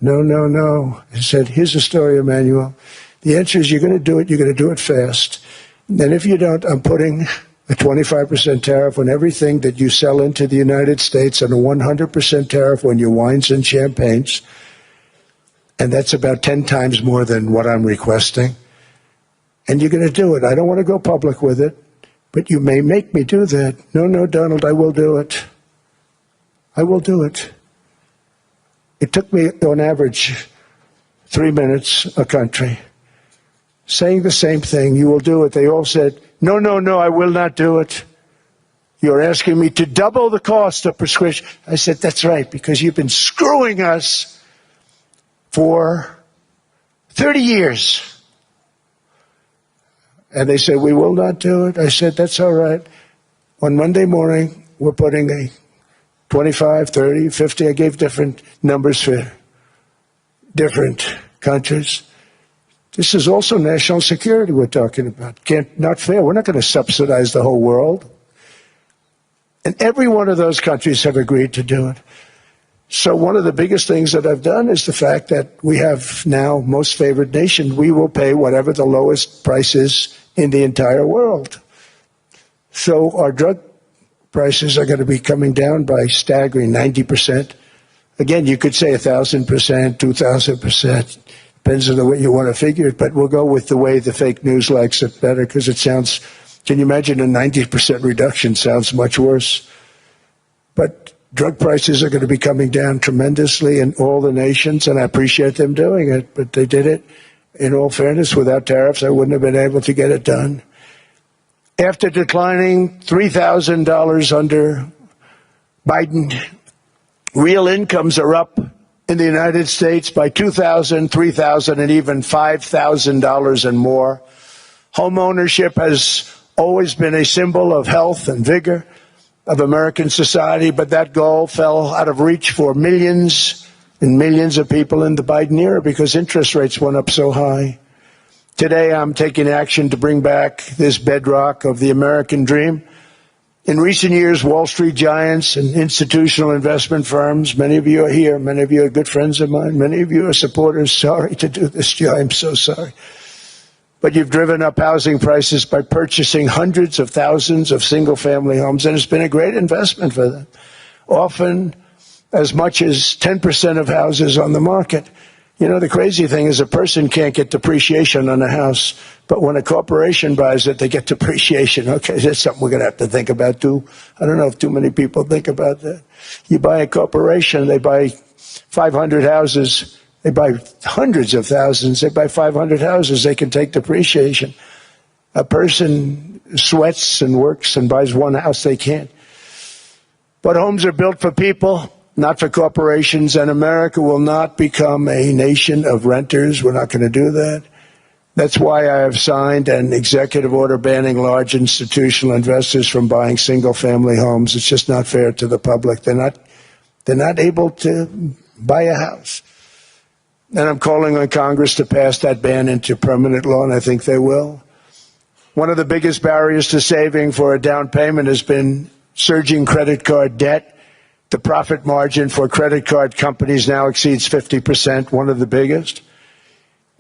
No, no, no. I said, here's the story, Emmanuel. The answer is you're going to do it. You're going to do it fast. And if you don't, I'm putting a 25% tariff on everything that you sell into the United States and a 100% tariff on your wines and champagnes. And that's about 10 times more than what I'm requesting. And you're going to do it. I don't want to go public with it, but you may make me do that. No, no, Donald, I will do it. I will do it. It took me, on average, 3 minutes a country, saying the same thing. You will do it. They all said, no, no, no, I will not do it. You're asking me to double the cost of prescription. I said, that's right, because you've been screwing us for 30 years. And they said, we will not do it. I said, that's all right. On Monday morning, we're putting a 25, 30, 50. I gave different numbers for different countries. This is also national security we're talking about. Not fair. We're not going to subsidize the whole world. And every one of those countries have agreed to do it. So one of the biggest things that I've done is the fact that we have now most favored nation. We will pay whatever the lowest price is in the entire world. So our drug prices are going to be coming down by staggering 90%. Again, you could say 1,000%, 2,000%. Depends on the way you want to figure it, but we'll go with the way the fake news likes it better because it sounds, can you imagine a 90% reduction sounds much worse? But drug prices are going to be coming down tremendously in all the nations, and I appreciate them doing it, but they did it, in all fairness, without tariffs. I wouldn't have been able to get it done. After declining $3,000 under Biden, real incomes are up in the United States by $2,000, $3,000, and even $5,000 and more. Home ownership has always been a symbol of health and vigor of American society, but that goal fell out of reach for millions and millions of people in the Biden era because interest rates went up so high. Today, I'm taking action to bring back this bedrock of the American dream. In recent years, Wall Street giants and institutional investment firms, many of you are here, many of you are good friends of mine, many of you are supporters. Sorry to do this, Joe, I'm so sorry. But you've driven up housing prices by purchasing hundreds of thousands of single-family homes, and it's been a great investment for them. Often as much as 10% of houses on the market. You know, the crazy thing is a person can't get depreciation on a house, but when a corporation buys it, they get depreciation. Okay, that's something we're going to have to think about, too. I don't know if too many people think about that. You buy a corporation, they buy 500 houses. They buy hundreds of thousands. They buy 500 houses. They can take depreciation. A person sweats and works and buys one house they can't. But homes are built for people, not for corporations, and America will not become a nation of renters. We're not going to do that. That's why I have signed an executive order banning large institutional investors from buying single-family homes. It's just not fair to the public. They're not able to buy a house. And I'm calling on Congress to pass that ban into permanent law, and I think they will. One of the biggest barriers to saving for a down payment has been surging credit card debt. The profit margin for credit card companies now exceeds 50%, one of the biggest.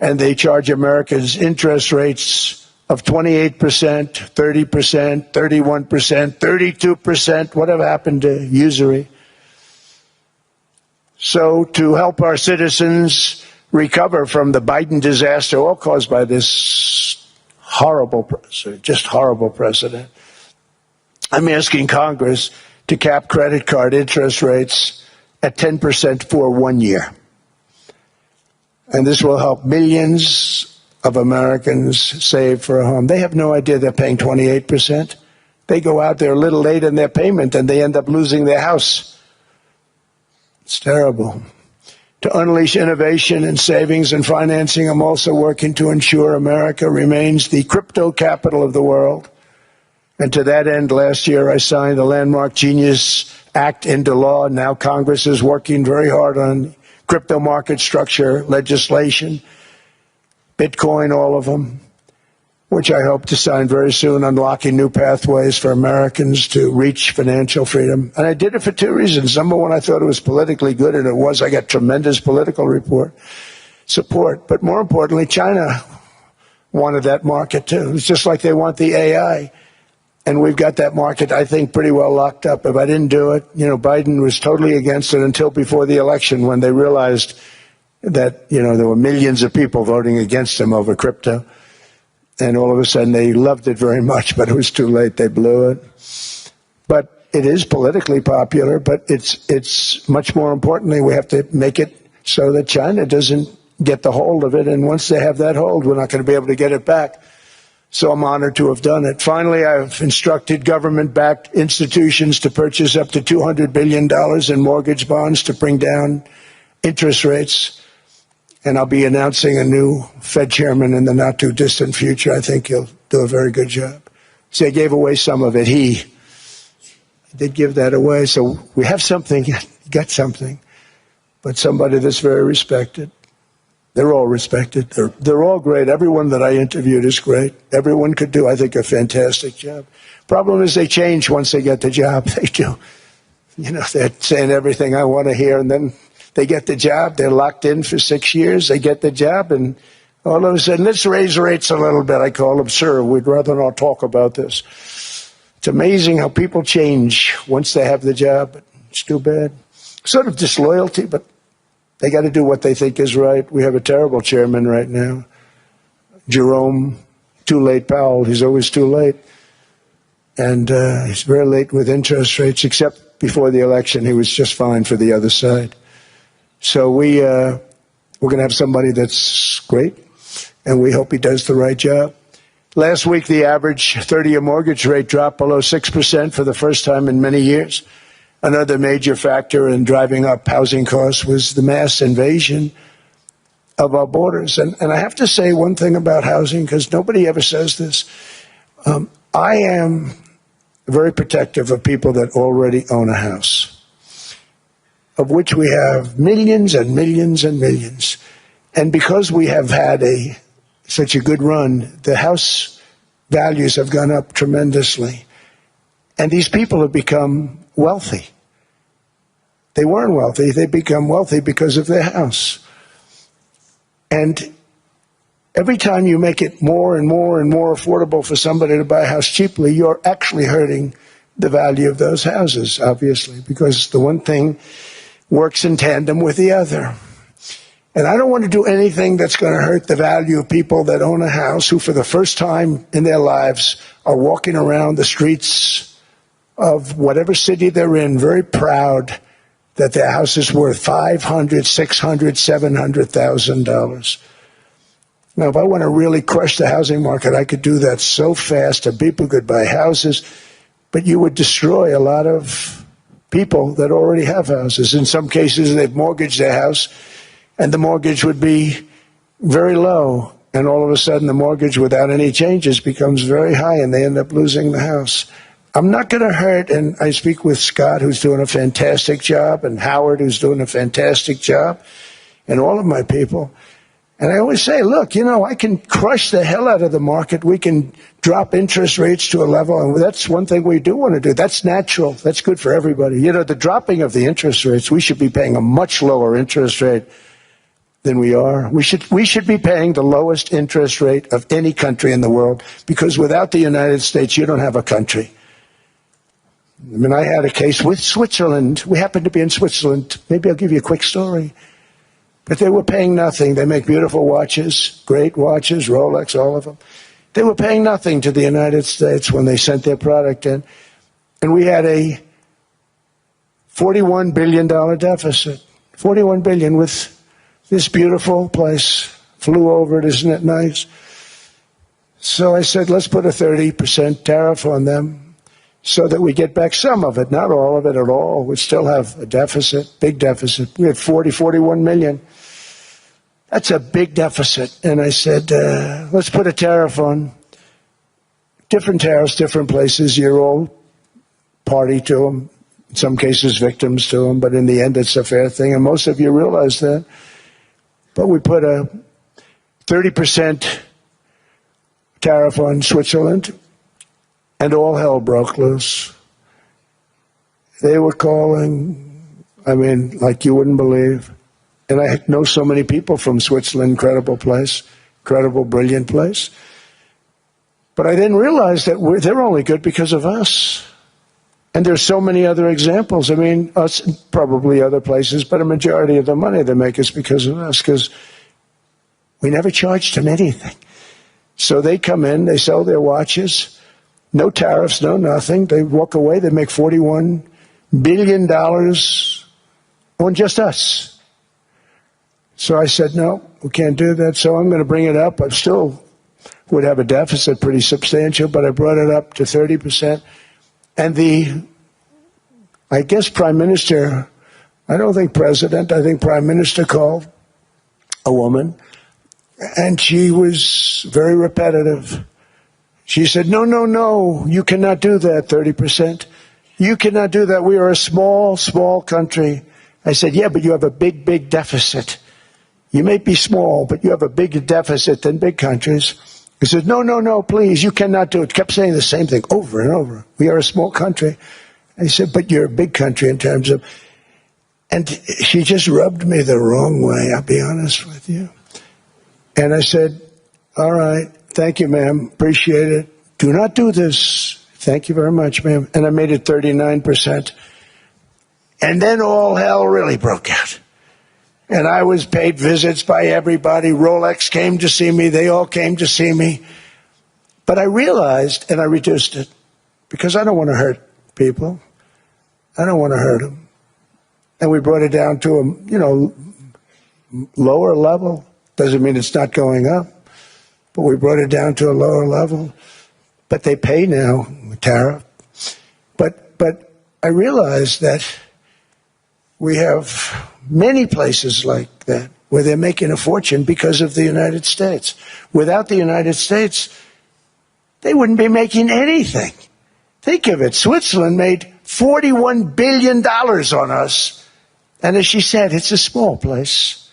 And they charge Americans interest rates of 28%, 30%, 31%, 32%. Whatever happened to usury? So to help our citizens recover from the Biden disaster, all caused by this horrible precedent, I'm asking Congress to cap credit card interest rates at 10% for 1 year. And this will help millions of Americans save for a home. They have no idea they're paying 28%. They go out there a little late in their payment and they end up losing their house. It's terrible. To unleash innovation in savings and financing, I'm also working to ensure America remains the crypto capital of the world. And to that end, last year I signed the landmark Genius Act into law. Now Congress is working very hard on crypto market structure legislation, Bitcoin, all of them, which I hope to sign very soon, unlocking new pathways for Americans to reach financial freedom. And I did it for two reasons. Number one, I thought it was politically good, and it was. I got tremendous political support. But more importantly, China wanted that market too. It's just like they want the AI. And we've got that market, I think, pretty well locked up. If I didn't do it, Biden was totally against it until before the election when they realized that, there were millions of people voting against him over crypto. And all of a sudden they loved it very much, but it was too late. They blew it. But it is politically popular, but it's much more importantly, we have to make it so that China doesn't get the hold of it. And once they have that hold, we're not going to be able to get it back. So I'm honored to have done it. Finally, I've instructed government-backed institutions to purchase up to $200 billion in mortgage bonds to bring down interest rates. And I'll be announcing a new Fed chairman in the not-too-distant future. I think he'll do a very good job. See, I gave away some of it. He did give that away. So we have something, got something, but somebody that's very respected. They're all respected. They're all great. Everyone that I interviewed is great. Everyone could do, I think, a fantastic job. Problem is they change once they get the job. They do. They're saying everything I want to hear, and then they get the job. They're locked in for 6 years. They get the job, and all of a sudden, let's raise rates a little bit. I call them, sir, we'd rather not talk about this. It's amazing how people change once they have the job. But it's too bad. Sort of disloyalty, but they got to do what they think is right. We have a terrible chairman right now, Jerome, too late Powell. He's always too late. And he's very late with interest rates, except before the election. He was just fine for the other side. So we're going to have somebody that's great, and we hope he does the right job. Last week, the average 30-year mortgage rate dropped below 6% for the first time in many years. Another major factor in driving up housing costs was the mass invasion of our borders. And I have to say one thing about housing, because nobody ever says this. I am very protective of people that already own a house, of which we have millions and millions and millions. And because we have had such a good run, the house values have gone up tremendously. And these people have become wealthy. They weren't wealthy. They become wealthy because of their house. And every time you make it more and more and more affordable for somebody to buy a house cheaply, you're actually hurting the value of those houses, obviously, because the one thing works in tandem with the other. And I don't want to do anything that's going to hurt the value of people that own a house who, for the first time in their lives, are walking around the streets of whatever city they're in, very proud that their house is worth $500,000, $600,000, $700,000. Now, if I want to really crush the housing market, I could do that so fast and people could buy houses, but you would destroy a lot of people that already have houses. In some cases, they've mortgaged their house, and the mortgage would be very low, and all of a sudden the mortgage without any changes becomes very high, and they end up losing the house. I'm not going to hurt, and I speak with Scott, who's doing a fantastic job, and Howard, who's doing a fantastic job, and all of my people. And I always say, look, you know, I can crush the hell out of the market. We can drop interest rates to a level, and that's one thing we do want to do. That's natural. That's good for everybody. You know, the dropping of the interest rates, we should be paying a much lower interest rate than we are. We should be paying the lowest interest rate of any country in the world, because without the United States, you don't have a country. I mean, I had a case with Switzerland. We happened to be in Switzerland. Maybe I'll give you a quick story. But they were paying nothing. They make beautiful watches, great watches, Rolex, all of them. They were paying nothing to the United States when they sent their product in. And we had a $41 billion deficit. $41 billion with this beautiful place. Flew over it, isn't it nice? So I said, let's put a 30% tariff on them so that we get back some of it, not all of it at all. We still have a deficit, big deficit. We had 41 million. That's a big deficit. And I said, let's put a tariff on. Different tariffs, different places. You're all party to them. In some cases, victims to them. But in the end, it's a fair thing. And most of you realize that. But we put a 30% tariff on Switzerland, and all hell broke loose. They were calling, I mean, like you wouldn't believe. And I know so many people from Switzerland, incredible place, incredible, brilliant place. But I didn't realize that they're only good because of us. And there's so many other examples. I mean, us, probably other places, but a majority of the money they make is because of us, because we never charged them anything. So they come in, they sell their watches, no tariffs, no nothing. They walk away, they make $41 billion on just us. So I said, no, we can't do that. So I'm going to bring it up. I still would have a deficit pretty substantial, but I brought it up to 30%. And I guess Prime Minister, I don't think President, I think Prime Minister called a woman, and she was very repetitive. She said, no, no, no, you cannot do that, 30%. You cannot do that. We are a small, small country. I said, yeah, but you have a big, big deficit. You may be small, but you have a bigger deficit than big countries. He said, no, no, no, please, you cannot do it. Kept saying the same thing over and over. We are a small country. I said, but you're a big country in terms of... And she just rubbed me the wrong way, I'll be honest with you. And I said, all right, thank you, ma'am, appreciate it. Do not do this. Thank you very much, ma'am. And I made it 39%. And then all hell really broke out. And I was paid visits by everybody. Rolex came to see me. They all came to see me. But I realized, and I reduced it, because I don't want to hurt people. I don't want to hurt them. And we brought it down to a, lower level. Doesn't mean it's not going up. But we brought it down to a lower level. But they pay now, tariff. But I realized that we have many places like that where they're making a fortune because of the United States. Without the United States, they wouldn't be making anything. Think of it. Switzerland made $41 billion on us. And as she said, it's a small place.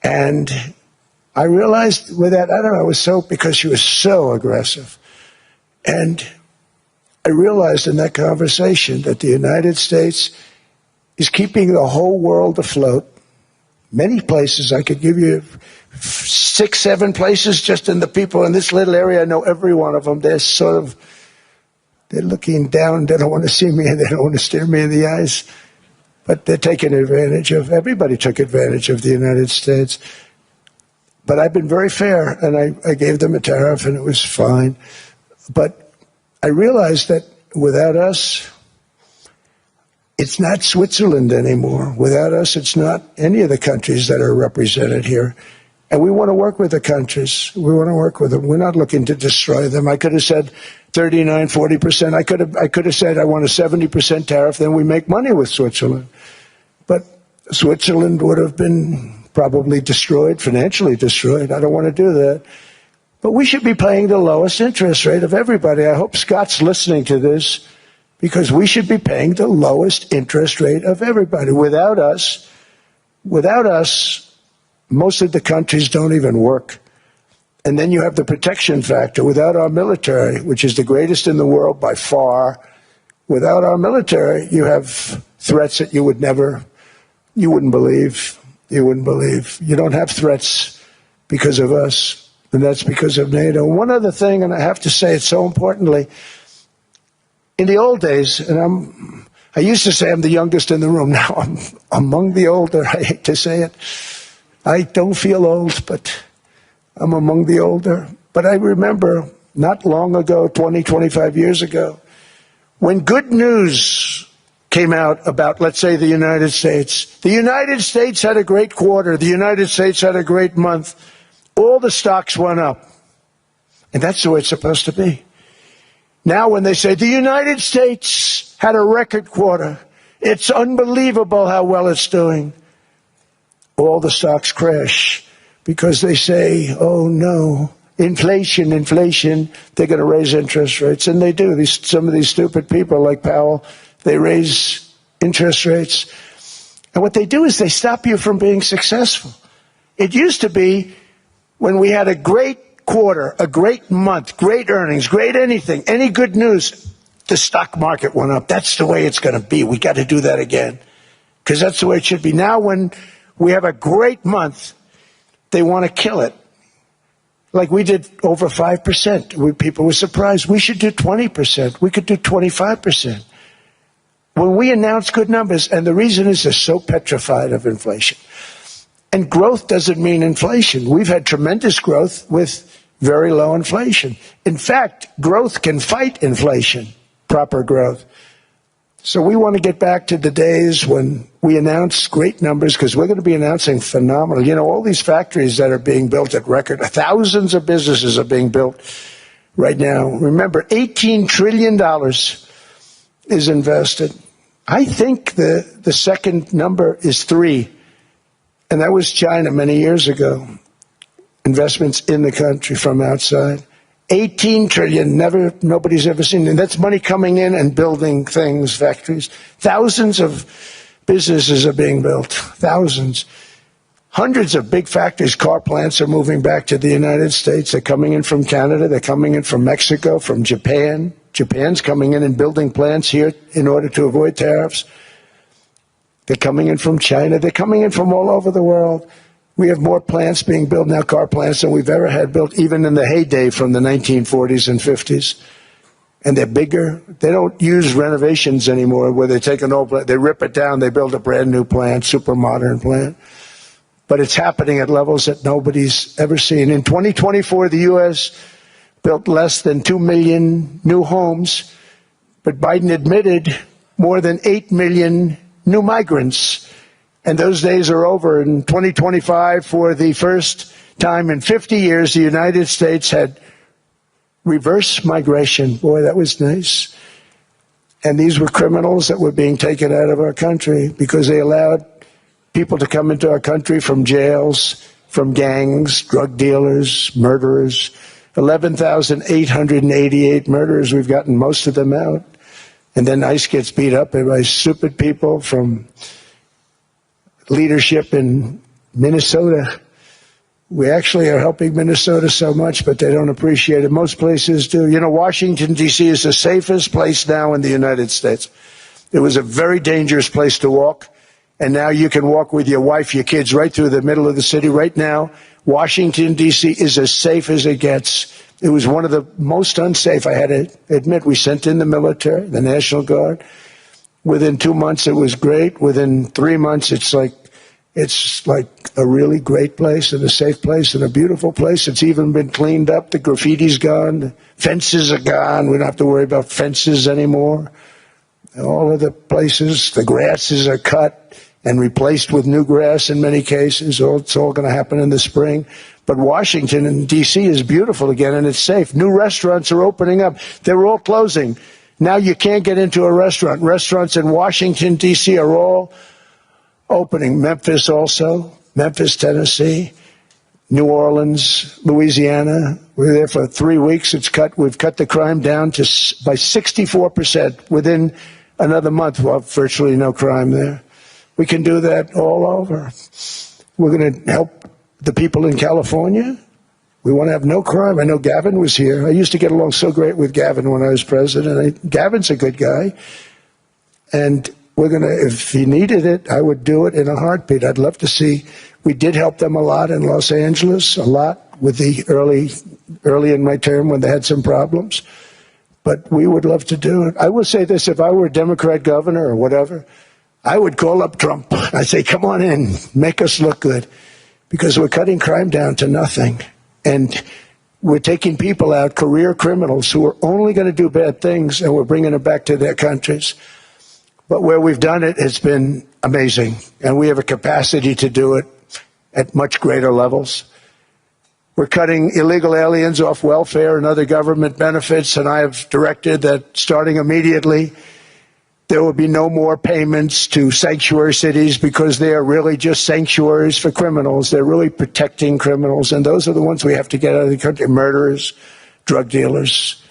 And I realized with that, I don't know, it was so, because she was so aggressive. And I realized in that conversation that the United States is keeping the whole world afloat. Many places, I could give you 6, 7 places just in the people in this little area. I know every one of them. They're looking down. They don't want to see me, and they don't want to stare me in the eyes. But they're taking advantage of, everybody took advantage of the United States. But I've been very fair, and I gave them a tariff, and it was fine. But I realized that without us, it's not Switzerland anymore. Without us, it's not any of the countries that are represented here. And we want to work with the countries. We want to work with them. We're not looking to destroy them. I could have said 39, 40%. I could have said I want a 70% tariff, then we make money with Switzerland. But Switzerland would have been probably destroyed, financially destroyed. I don't want to do that. But we should be paying the lowest interest rate of everybody. I hope Scott's listening to this, because we should be paying the lowest interest rate of everybody. Without us, most of the countries don't even work. And then you have the protection factor. Without our military, which is the greatest in the world by far, without our military, you have threats that you wouldn't believe. You wouldn't believe. You don't have threats because of us. And that's because of NATO. One other thing, and I have to say it so importantly, in the old days, and I used to say I'm the youngest in the room. Now I'm among the older. I hate to say it. I don't feel old, but I'm among the older. But I remember not long ago, 20, 25 years ago, when good news came out about, let's say, the United States. The United States had a great quarter. The United States had a great month. All the stocks went up. And that's the way it's supposed to be. Now when they say the United States had a record quarter, it's unbelievable how well it's doing, all the stocks crash because they say, oh no, inflation, they're going to raise interest rates. And they do. Some of these stupid people like Powell, they raise interest rates. And what they do is they stop you from being successful. It used to be when we had a great quarter, a great month, great earnings, great anything, any good news, the stock market went up. That's the way it's going to be. We got to do that again because that's the way it should be. Now when we have a great month, they want to kill it. Like we did over 5%. People were surprised. We should do 20%. We could do 25%. When we announce good numbers, and the reason is they're so petrified of inflation. And growth doesn't mean inflation. We've had tremendous growth with very low inflation. In fact, growth can fight inflation, proper growth. So we want to get back to the days when we announce great numbers, because we're going to be announcing phenomenal. You know, all these factories that are being built at record, thousands of businesses are being built right now. Remember, $18 trillion is invested. I think the second number is 3. And that was China many years ago. Investments in the country from outside. 18 trillion, nobody's ever seen. And that's money coming in and building things, factories. Thousands of businesses are being built. Thousands. Hundreds of big factories, car plants are moving back to the United States. They're coming in from Canada. They're coming in from Mexico, from Japan. Japan's coming in and building plants here in order to avoid tariffs. They're coming in from China. They're coming in from all over the world. We have more plants being built now, car plants, than we've ever had built, even in the heyday from the 1940s and 50s. And they're bigger. They don't use renovations anymore where they take an old plant, they rip it down, they build a brand new plant, super modern plant. But it's happening at levels that nobody's ever seen. In 2024, the U.S. built less than 2 million new homes, but Biden admitted more than 8 million new migrants. And those days are over. In 2025, for the first time in 50 years, the United States had reverse migration. Boy, that was nice. And these were criminals that were being taken out of our country because they allowed people to come into our country from jails, from gangs, drug dealers, murderers. 11,888 murderers. We've gotten most of them out. And then ICE gets beat up by stupid people from leadership in Minnesota. We actually are helping Minnesota so much, but they don't appreciate it. Most places do. You know, Washington, D.C. is the safest place now in the United States. It was a very dangerous place to walk, and now you can walk with your wife, your kids, right through the middle of the city. Right now, Washington, D.C. is as safe as it gets. It was one of the most unsafe. I had to admit, we sent in the military, the National Guard. Within 2 months, it was great. Within 3 months, it's like a really great place and a safe place and a beautiful place. It's even been cleaned up. The graffiti's gone. The fences are gone. We don't have to worry about fences anymore. All of the places, the grasses are cut. and replaced with new grass in many cases. It's all going to happen in the spring. But Washington and D.C. is beautiful again, and it's safe. New restaurants are opening up. They're all closing. Now you can't get into a restaurant. Restaurants in Washington, D.C. are all opening. Memphis also. Memphis, Tennessee. New Orleans, Louisiana. We're there for 3 weeks. We've cut the crime down by 64% within another month. We'll have virtually no crime there. We can do that all over. We're going to help the people in California. We want to have no crime. I know Gavin was here. I used to get along so great with Gavin when I was president. Gavin's a good guy. And we're going to, if he needed it, I would do it in a heartbeat. I'd love to see. We did help them a lot in Los Angeles, a lot with the early in my term when they had some problems. But we would love to do it. I will say this, if I were a Democrat governor or whatever, I would call up Trump. I'd say, come on in, make us look good. Because we're cutting crime down to nothing. And we're taking people out, career criminals, who are only going to do bad things, and we're bringing them back to their countries. But where we've done it, it's been amazing. And we have a capacity to do it at much greater levels. We're cutting illegal aliens off welfare and other government benefits, and I have directed that starting immediately, there will be no more payments to sanctuary cities because they are really just sanctuaries for criminals. They're really protecting criminals, and those are the ones we have to get out of the country. Murderers, drug dealers,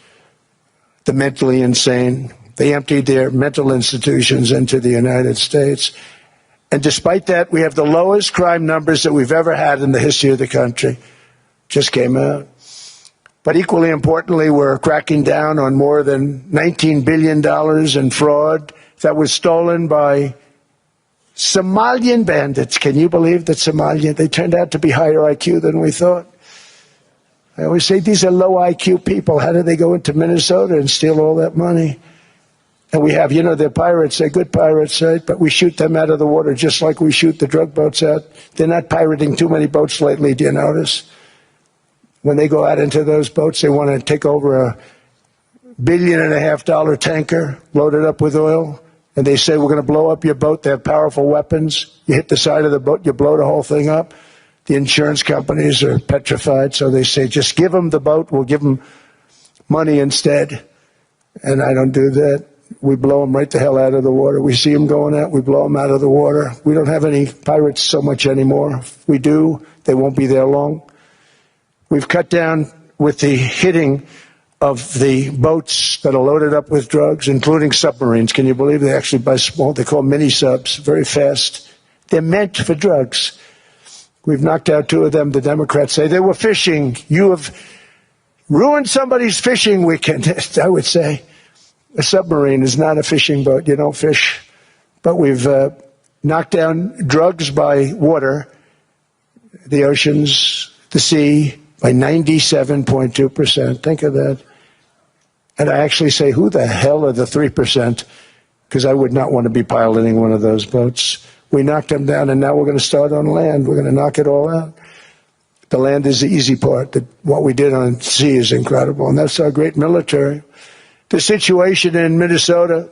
the mentally insane. They emptied their mental institutions into the United States. And despite that, we have the lowest crime numbers that we've ever had in the history of the country. Just came out. But equally importantly, we're cracking down on more than $19 billion in fraud that was stolen by Somalian bandits. Can you believe that Somalian? They turned out to be higher IQ than we thought. I always say these are low IQ people. How did they go into Minnesota and steal all that money? And we have, they're pirates. They're good pirates, right? But we shoot them out of the water just like we shoot the drug boats out. They're not pirating too many boats lately, do you notice? When they go out into those boats, they want to take over a $1.5 billion tanker loaded up with oil, and they say, we're going to blow up your boat. They have powerful weapons. You hit the side of the boat, you blow the whole thing up. The insurance companies are petrified, so they say, just give them the boat. We'll give them money instead. And I don't do that. We blow them right the hell out of the water. We see them going out, we blow them out of the water. We don't have any pirates so much anymore. If we do, they won't be there long. We've cut down with the hitting of the boats that are loaded up with drugs, including submarines. Can you believe they actually buy small? They call mini subs, very fast. They're meant for drugs. We've knocked out 2 of them. The Democrats say they were fishing. You have ruined somebody's fishing weekend. I would say a submarine is not a fishing boat. You don't fish. But we've knocked down drugs by water, the oceans, the sea, by 97.2%. Think of that. And I actually say, who the hell are the 3%? Because I would not want to be piloting one of those boats. We knocked them down, and now we're going to start on land. We're going to knock it all out. The land is the easy part. What we did on sea is incredible, and that's our great military. The situation in Minnesota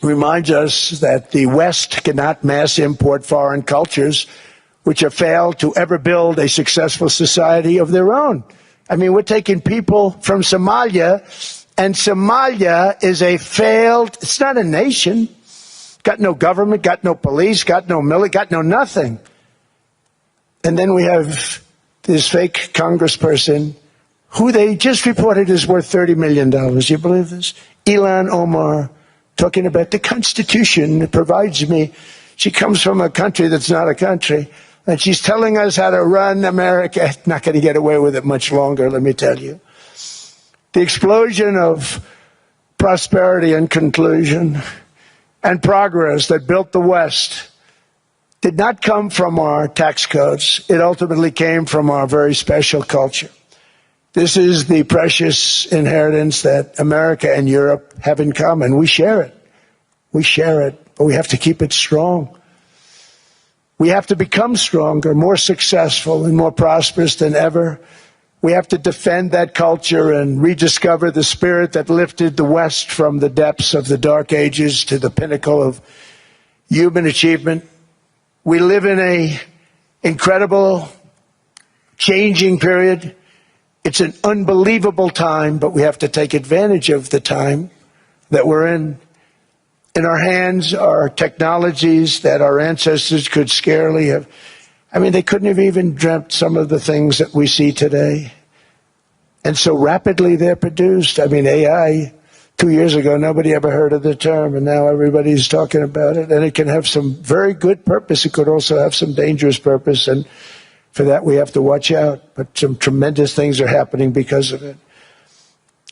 reminds us that the West cannot mass import foreign cultures which have failed to ever build a successful society of their own. I mean, we're taking people from Somalia, and Somalia is a failed, it's not a nation. Got no government, got no police, got no military, got no nothing. And then we have this fake congressperson who they just reported is worth $30 million. You believe this? Ilhan Omar, talking about the Constitution that provides me. She comes from a country that's not a country. And she's telling us how to run America. Not going to get away with it much longer, let me tell you. The explosion of prosperity and conclusion and progress that built the West did not come from our tax codes. It ultimately came from our very special culture. This is the precious inheritance that America and Europe have in common. We share it. We share it, but we have to keep it strong. We have to become stronger, more successful, and more prosperous than ever. We have to defend that culture and rediscover the spirit that lifted the West from the depths of the Dark Ages to the pinnacle of human achievement. We live in an incredible, changing period. It's an unbelievable time, but we have to take advantage of the time that we're in. In our hands are technologies that our ancestors could scarcely have. I mean, they couldn't have even dreamt some of the things that we see today. And so rapidly they're produced. I mean, AI, 2 years ago, nobody ever heard of the term, and now everybody's talking about it. And it can have some very good purpose. It could also have some dangerous purpose, and for that we have to watch out. But some tremendous things are happening because of it.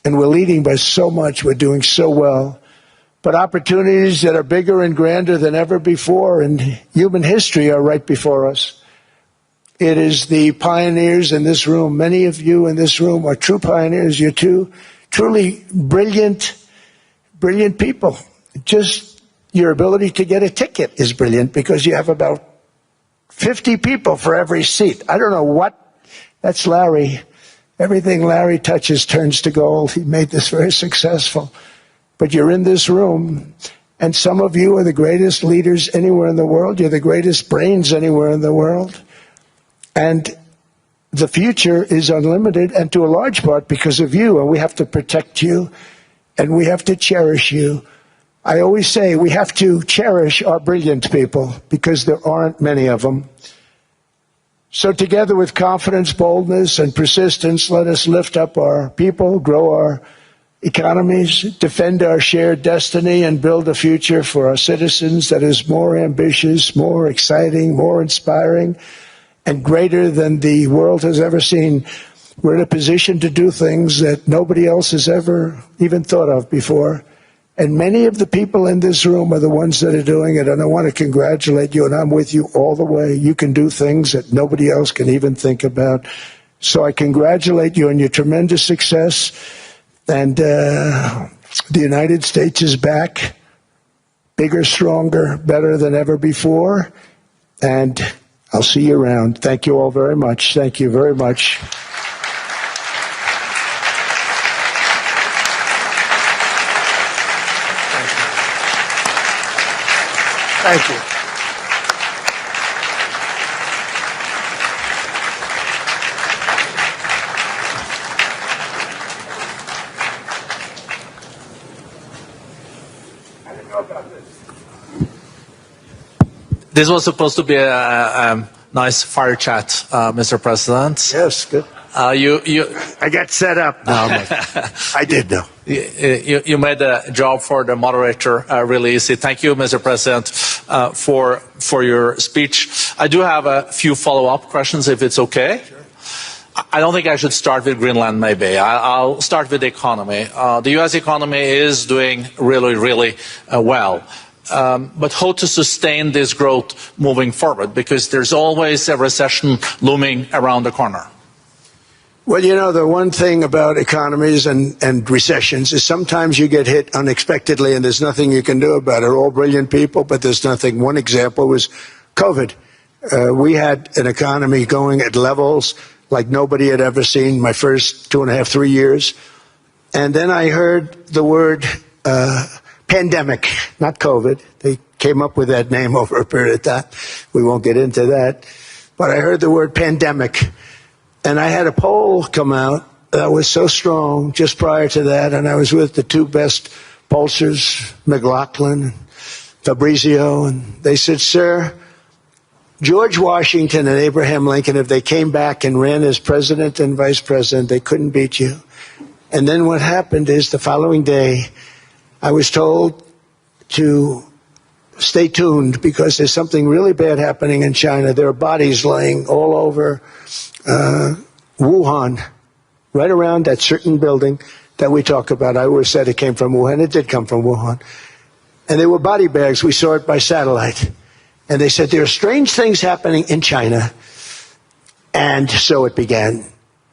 And we're leading by so much. We're doing so well. But opportunities that are bigger and grander than ever before in human history are right before us. It is the pioneers in this room. Many of you in this room are true pioneers. You're truly brilliant people. Just your ability to get a ticket is brilliant because you have about 50 people for every seat. I don't know what. That's Larry. Everything Larry touches turns to gold. He made this very successful. But you're in this room, and some of you are the greatest leaders anywhere in the world. You're the greatest brains anywhere in the world. And the future is unlimited, and to a large part because of you, and we have to protect you, and we have to cherish you. I always say we have to cherish our brilliant people because there aren't many of them. So together with confidence, boldness, and persistence, let us lift up our people, grow our economies, defend our shared destiny, and build a future for our citizens that is more ambitious, more exciting, more inspiring, and greater than the world has ever seen. We're in a position to do things that nobody else has ever even thought of before. And many of the people in this room are the ones that are doing it, and I want to congratulate you, and I'm with you all the way. You can do things that nobody else can even think about. So I congratulate you on your tremendous success. And the United States is back, bigger, stronger, better than ever before. And I'll see you around. Thank you all very much. Thank you very much. Thank you. This was supposed to be a nice fire chat, Mr. President. Yes, good. I got set up. No, I did know. You made the job for the moderator really easy. Thank you, Mr. President, for your speech. I do have a few follow-up questions, if it's okay. Sure. I don't think I should start with Greenland, maybe. I'll start with the economy. The U.S. economy is doing really well. But how to sustain this growth moving forward? Because there's always a recession looming around the corner. Well, you know, the one thing about economies and recessions is sometimes you get hit unexpectedly and there's nothing you can do about it. All brilliant people, but there's nothing. One example was COVID. We had an economy going at levels like nobody had ever seen my first 2.5, 3 years. And then I heard the word pandemic, not COVID. They came up with that name over a period of time. We won't get into that. But I heard the word pandemic. And I had a poll come out that was so strong just prior to that. And I was with the two best pollsters, McLaughlin and Fabrizio. And they said, sir, George Washington and Abraham Lincoln, if they came back and ran as president and vice president, they couldn't beat you. And then what happened is the following day, I was told to stay tuned because there's something really bad happening in China. There are bodies laying all over Wuhan, right around that certain building that we talk about. I always said it came from Wuhan. It did come from Wuhan. And they were body bags. We saw it by satellite. And they said, there are strange things happening in China. And so it began.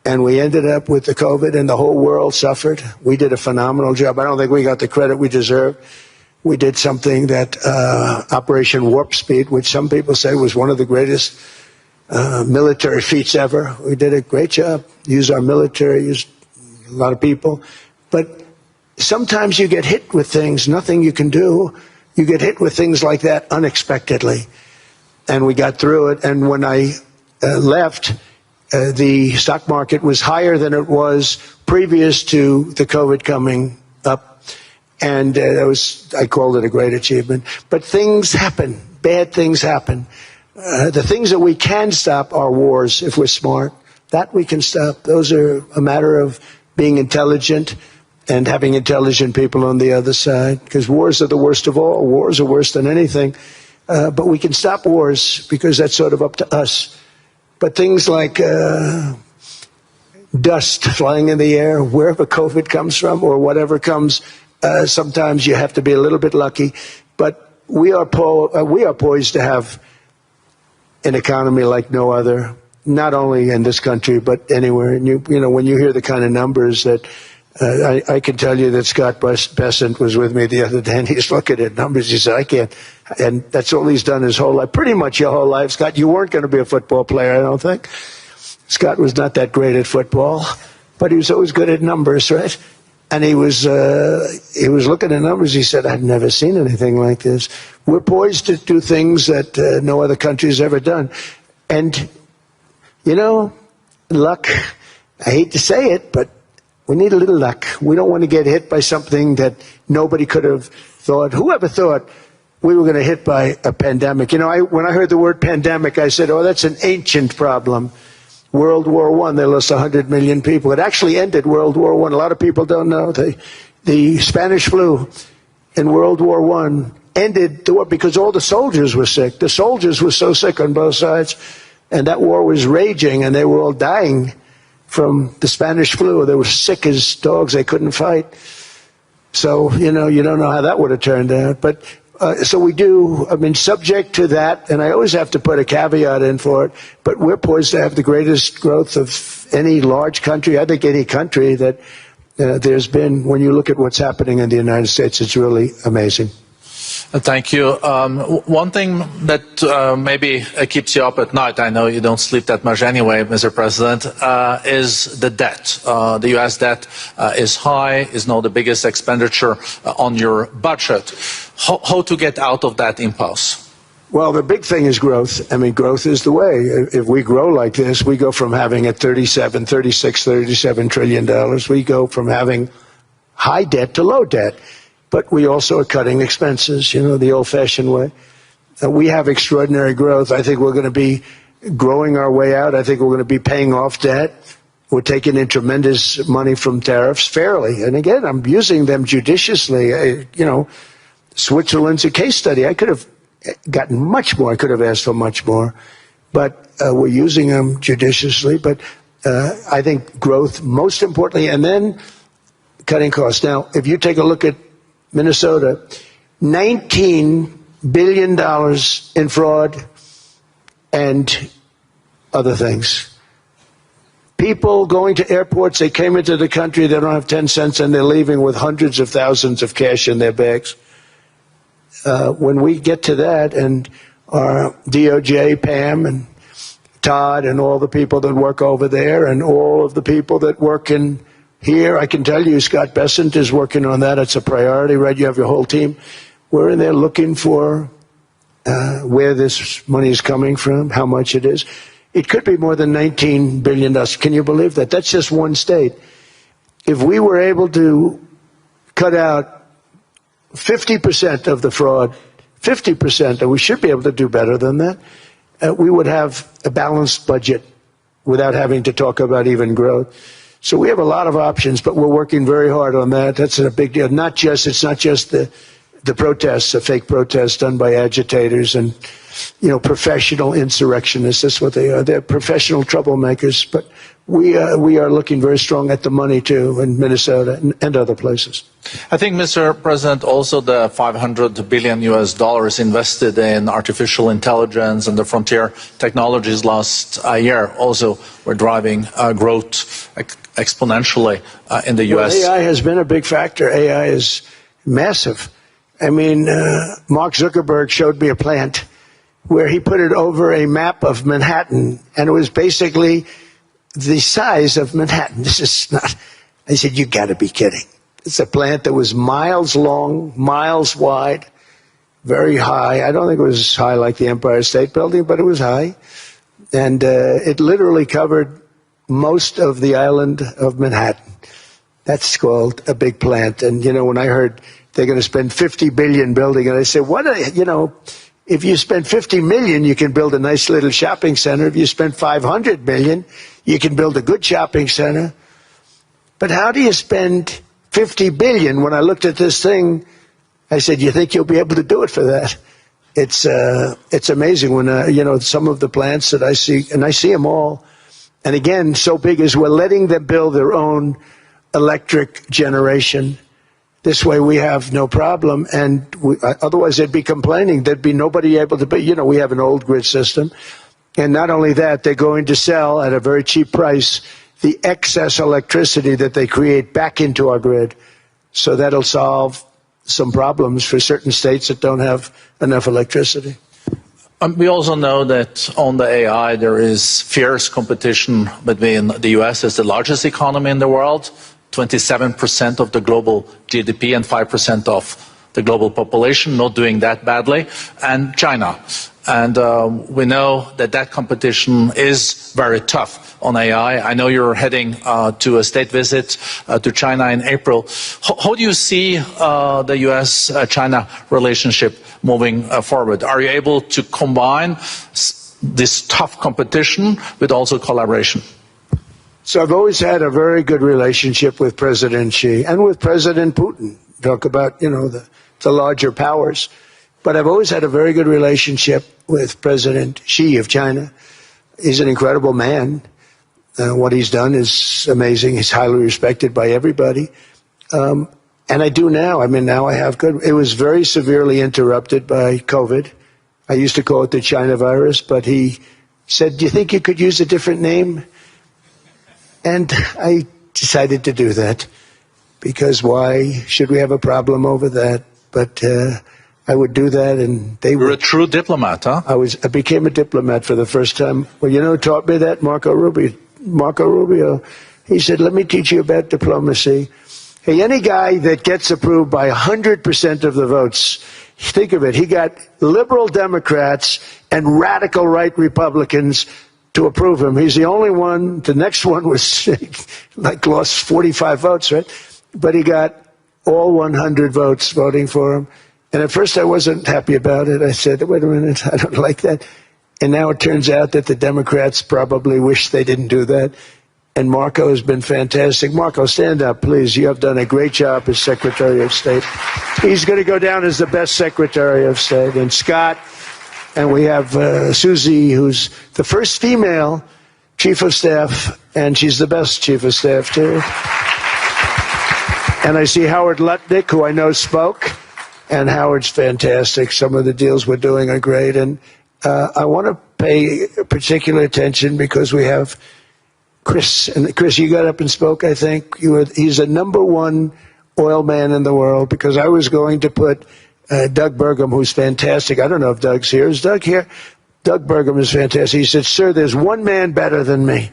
And we ended up with the COVID, and the whole world suffered. We did a phenomenal job. I don't think we got the credit we deserve. We did something that Operation Warp Speed, which some people say was one of the greatest military feats ever. We did a great job. Used our military, used a lot of people. But sometimes you get hit with things, nothing you can do. You get hit with things like that unexpectedly. and we got through it. And when I left, the stock market was higher than it was previous to the COVID coming up. And I called it a great achievement. But things happen. Bad things happen. The things that we can stop are wars if we're smart. That we can stop. Those are a matter of being intelligent and having intelligent people on the other side. Because wars are the worst of all. Wars are worse than anything. But we can stop wars because that's sort of up to us. But things like dust flying in the air, wherever COVID comes from or whatever comes, sometimes you have to be a little bit lucky. But we are poised to have an economy like no other, not only in this country but anywhere. And you know, when you hear the kind of numbers that I can tell you that Scott Bessent was with me the other day, and he's looking at numbers. He said, I can't. And that's all he's done his whole life, pretty much your whole life. Scott, you weren't going to be a football player, I don't think. Scott was not that great at football, but he was always good at numbers, right? And he was looking at numbers. He said, I've never seen anything like this. We're poised to do things that no other country has ever done. And, you know, luck, I hate to say it, but we need a little luck. We don't want to get hit by something that nobody could have thought. Whoever thought we were going to hit by a pandemic? You know, when I heard the word pandemic, I said, oh, that's an ancient problem. World War I, they lost 100 million people. It actually ended World War I. A lot of people don't know. The Spanish flu in World War I ended the war because all the soldiers were sick. The soldiers were so sick on both sides, and that war was raging, and they were all dying from the Spanish flu. They were sick as dogs. They couldn't fight. So, you know, you don't know how that would have turned out. But so we do, I mean, subject to that, and I always have to put a caveat in for it, but we're poised to have the greatest growth of any large country, I think any country that there's been. When you look at what's happening in the United States, it's really amazing. Thank you. One thing that maybe keeps you up at night, I know you don't sleep that much anyway, Mr. President, is the debt. The U.S. debt is high, is now the biggest expenditure on your budget. How to get out of that impasse? Well, the big thing is growth. I mean, growth is the way. If we grow like this, we go from having at $37 trillion, we go from having high debt to low debt. But we also are cutting expenses, you know, the old-fashioned way. We have extraordinary growth. I think we're going to be growing our way out. I think we're going to be paying off debt. We're taking in tremendous money from tariffs fairly. And again, I'm using them judiciously. You know, Switzerland's a case study. I could have gotten much more. I could have asked for much more. But we're using them judiciously. But I think growth, most importantly, and then cutting costs. Now, if you take a look at Minnesota, $19 billion in fraud and other things. People going to airports, they came into the country, they don't have 10 cents, and they're leaving with hundreds of thousands of cash in their bags. When we get to that, and our DOJ, Pam, and Todd, and all the people that work over there, and all of the people that work in here, I can tell you, Scott Bessent is working on that. It's a priority, right? You have your whole team. We're in there looking for where this money is coming from, how much it is. It could be more than $19 billion. Can you believe that? That's just one state. If we were able to cut out 50% of the fraud, 50%, and we should be able to do better than that, we would have a balanced budget without having to talk about even growth. So we have a lot of options, but we're working very hard on that. That's a big deal. It's not just the protests, the fake protests done by agitators and, you know, professional insurrectionists. That's what they are. They're professional troublemakers. But we are looking very strong at the money too in Minnesota and other places. I think, Mr. President, also the $500 billion invested in artificial intelligence and the frontier technologies last year also were driving growth exponentially in the U.S. Well, AI has been a big factor. AI is massive. I mean, Mark Zuckerberg showed me a plant where he put it over a map of Manhattan, and it was basically the size of Manhattan. This is not, I said, you got to be kidding. It's a plant that was miles long, miles wide, very high. I don't think it was as high like the Empire State Building, but it was high. And it literally covered most of the island of Manhattan. That's called a big plant. And, you know, when I heard they're going to spend $50 billion building it, I said, you know, if you spend $50 million, you can build a nice little shopping center. If you spend $500 million, you can build a good shopping center. But how do you spend $50 billion? When I looked at this thing, I said, you think you'll be able to do it for that? It's amazing when, you know, some of the plants that I see, and I see them all. And again, so big as we're letting them build their own electric generation. This way we have no problem, and otherwise they'd be complaining. There'd be nobody able to, you know, we have an old grid system. And not only that, they're going to sell at a very cheap price the excess electricity that they create back into our grid. So that'll solve some problems for certain states that don't have enough electricity. We also know that on the AI there is fierce competition between the US as the largest economy in the world, 27% of the global GDP and 5% of the global population, not doing that badly, and China. And we know that that competition is very tough on AI. I know you're heading to a state visit to China in April. How do you see the US-China relationship moving forward? Are you able to combine this tough competition with also collaboration? So I've always had a very good relationship with President Xi and with President Putin. Talk about, you know, the larger powers. But I've always had a very good relationship with President Xi of China. He's an incredible man. What he's done is amazing. He's highly respected by everybody. And I do now. I mean, now I have good. It was very severely interrupted by COVID. I used to call it the China virus, but he said, do you think you could use a different name? And I decided to do that, because why should we have a problem over that? But I would do that, and they were. You're a true diplomat, huh? I became a diplomat for the first time. Well, you know who taught me that? Marco Rubio. He said, let me teach you about diplomacy. Hey, any guy that gets approved by 100% of the votes, think of it, he got liberal Democrats and radical right Republicans to approve him. He's the only one. The next one was like lost 45 votes, right? But he got all 100 votes voting for him. And at first I wasn't happy about it. I said, wait a minute, I don't like that. And now it turns out that the Democrats probably wish they didn't do that. And Marco has been fantastic. Marco, stand up, please. You have done a great job as Secretary of State. He's going to go down as the best Secretary of State. And Scott, and we have Susie, who's the first female Chief of Staff, and she's the best Chief of Staff, too. And I see Howard Lutnick, who I know spoke, and Howard's fantastic. Some of the deals we're doing are great. And I want to pay particular attention because we have Chris. And Chris, you got up and spoke, I think. He's the #1 oil man in the world, because I was going to put Doug Burgum, who's fantastic. I don't know if Doug's here. Is Doug here? Doug Burgum is fantastic. He said, sir, there's one man better than me.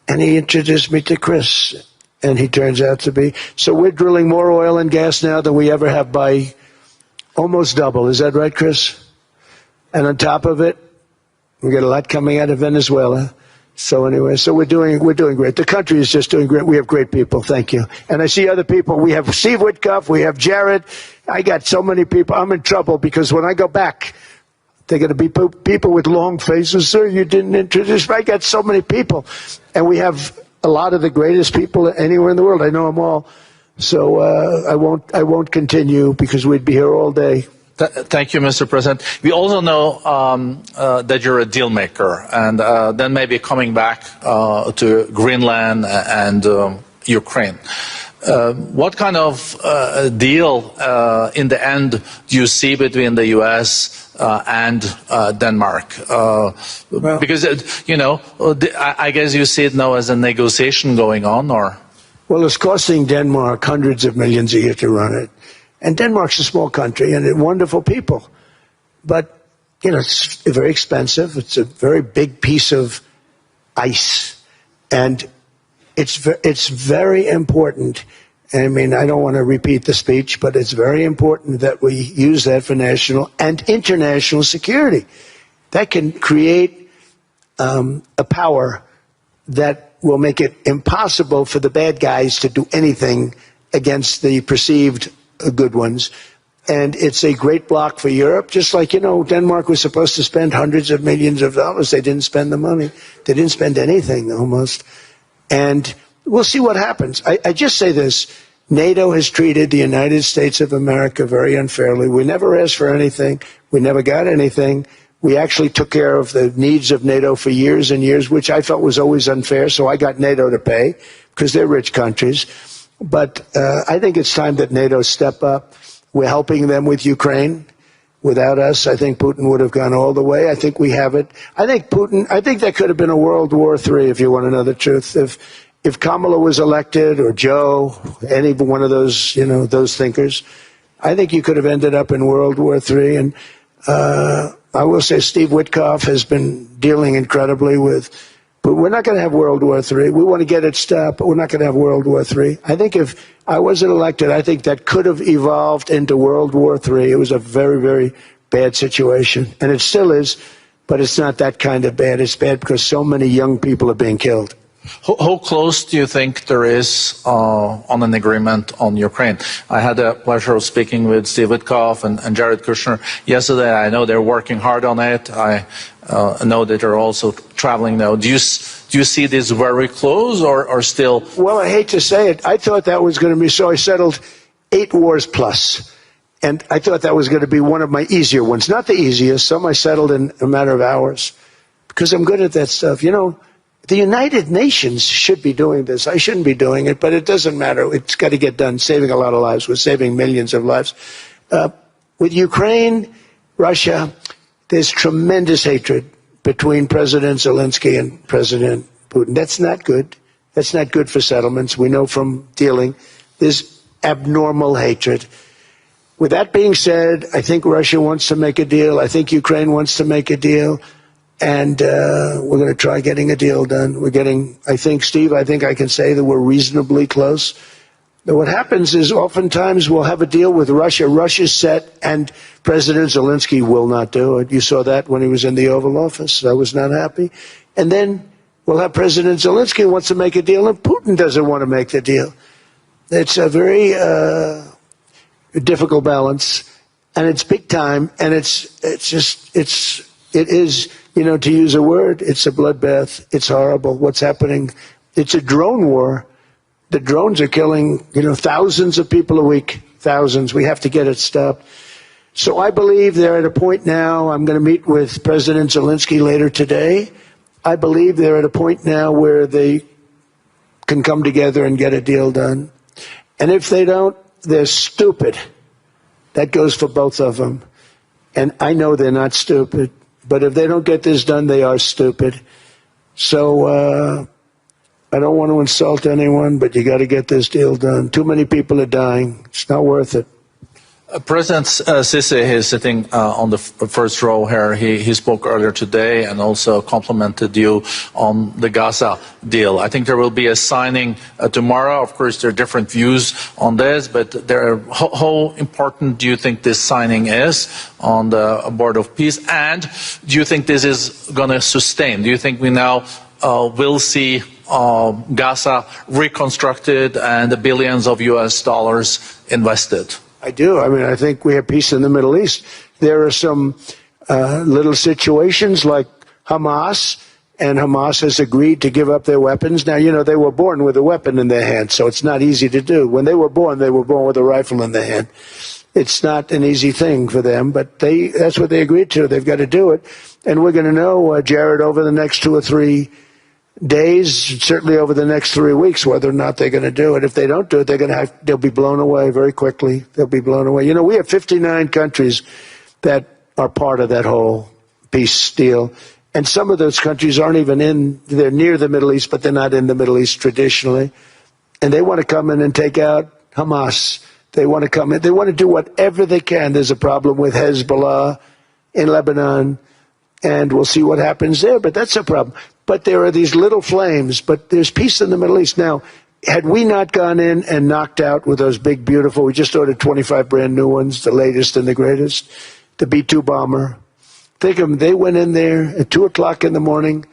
And he introduced me to Chris. And he turns out to be. So we're drilling more oil and gas now than we ever have, by almost double. Is that right, Chris? And on top of it, we got a lot coming out of Venezuela. So anyway, so we're doing great. The country is just doing great. We have great people. Thank you. And I see other people. We have Steve Witkoff. We have Jared. I got so many people. I'm in trouble because when I go back, they're going to be people with long faces. Sir, you didn't introduce me. I got so many people. And we have a lot of the greatest people anywhere in the world. I know them all. So I won't continue because we'd be here all day. Thank you, Mr. President. We also know that you're a deal maker, and then maybe coming back to Greenland and Ukraine. What kind of deal in the end do you see between the U.S. And Denmark? Because, you know, I guess you see it now as a negotiation going on, or? Well, it's costing Denmark hundreds of millions a year to run it. And Denmark's a small country and wonderful people. But, you know, it's very expensive. It's a very big piece of ice. And it's very important I mean, I don't want to repeat the speech, but it's very important that we use that for national and international security. That can create a power that will make it impossible for the bad guys to do anything against the perceived good ones. And it's a great block for Europe, just like, you know, Denmark was supposed to spend hundreds of millions of dollars. They didn't spend the money. They didn't spend anything, almost. And we'll see what happens. I just say this. NATO has treated the United States of America very unfairly. We never asked for anything. We never got anything. We actually took care of the needs of NATO for years and years, which I felt was always unfair. So I got NATO to pay because they're rich countries. But I think it's time that NATO step up. We're helping them with Ukraine. Without us, I think Putin would have gone all the way. I think we have it. I think that could have been a World War III, if you want to know the truth. If Kamala was elected, or Joe, any one of those, you know, those thinkers, I think you could have ended up in World War III. And I will say Steve Witkoff has been dealing incredibly with, but we're not going to have World War III. We want to get it stopped, but we're not going to have World War III. I think if I wasn't elected, I think that could have evolved into World War III. It was a very, very bad situation, and it still is, but it's not that kind of bad. It's bad because so many young people are being killed. How close do you think there is on an agreement on Ukraine? I had the pleasure of speaking with Steve Witkoff and Jared Kushner yesterday. I know they're working hard on it. I know that they're also traveling now. Do you see this very close or still? Well, I hate to say it. I thought that was going to be so. I settled 8 wars plus. And I thought that was going to be one of my easier ones. Not the easiest. Some I settled in a matter of hours because I'm good at that stuff. You know, the United Nations should be doing this. I shouldn't be doing it, but it doesn't matter. It's got to get done, saving a lot of lives. We're saving millions of lives. With Ukraine, Russia, there's tremendous hatred between President Zelensky and President Putin. That's not good. That's not good for settlements. We know from dealing. There's abnormal hatred. With that being said, I think Russia wants to make a deal. I think Ukraine wants to make a deal. And we're going to try getting a deal done. We're getting, I think, Steve, I think I can say that we're reasonably close. But what happens is oftentimes we'll have a deal with Russia. Russia's set, and President Zelensky will not do it. You saw that when he was in the Oval Office. I was not happy. And then we'll have President Zelensky who wants to make a deal, and Putin doesn't want to make the deal. It's a very difficult balance, and it's big time, and it is, you know, to use a word, it's a bloodbath. It's horrible what's happening. It's a drone war. The drones are killing, you know, thousands of people a week, thousands. We have to get it stopped. So I believe they're at a point now. I'm going to meet with President Zelensky later today. I believe they're at a point now where they can come together and get a deal done. And if they don't, they're stupid. That goes for both of them. And I know they're not stupid. But if they don't get this done, they are stupid. So I don't want to insult anyone, but you got to get this deal done. Too many people are dying. It's not worth it. President Sisi is sitting on the first row here. He spoke earlier today and also complimented you on the Gaza deal. I think there will be a signing tomorrow. Of course, there are different views on this, but how important do you think this signing is on the Board of Peace? And do you think this is going to sustain? Do you think we now will see Gaza reconstructed and the billions of US dollars invested? I do. I mean, I think we have peace in the Middle East. There are some little situations like Hamas, and Hamas has agreed to give up their weapons. Now, you know, they were born with a weapon in their hand, so it's not easy to do. When they were born with a rifle in their hand. It's not an easy thing for them, but that's what they agreed to. They've got to do it. And we're going to know, Jared, over the next 2 or 3 days, certainly over the next 3 weeks, whether or not they're going to do it. If they don't do it, they'll be blown away very quickly. They'll be blown away. You know, we have 59 countries that are part of that whole peace deal. And some of those countries aren't even they're near the Middle East, but they're not in the Middle East traditionally. And they want to come in and take out Hamas. They want to come in. They want to do whatever they can. There's a problem with Hezbollah in Lebanon, and we'll see what happens there. But that's a problem. But there are these little flames, but there's peace in the Middle East. Now, had we not gone in and knocked out with those big, beautiful, we just ordered 25 brand new ones, the latest and the greatest, the B-2 bomber. Think of them, they went in there at 2 o'clock in the morning,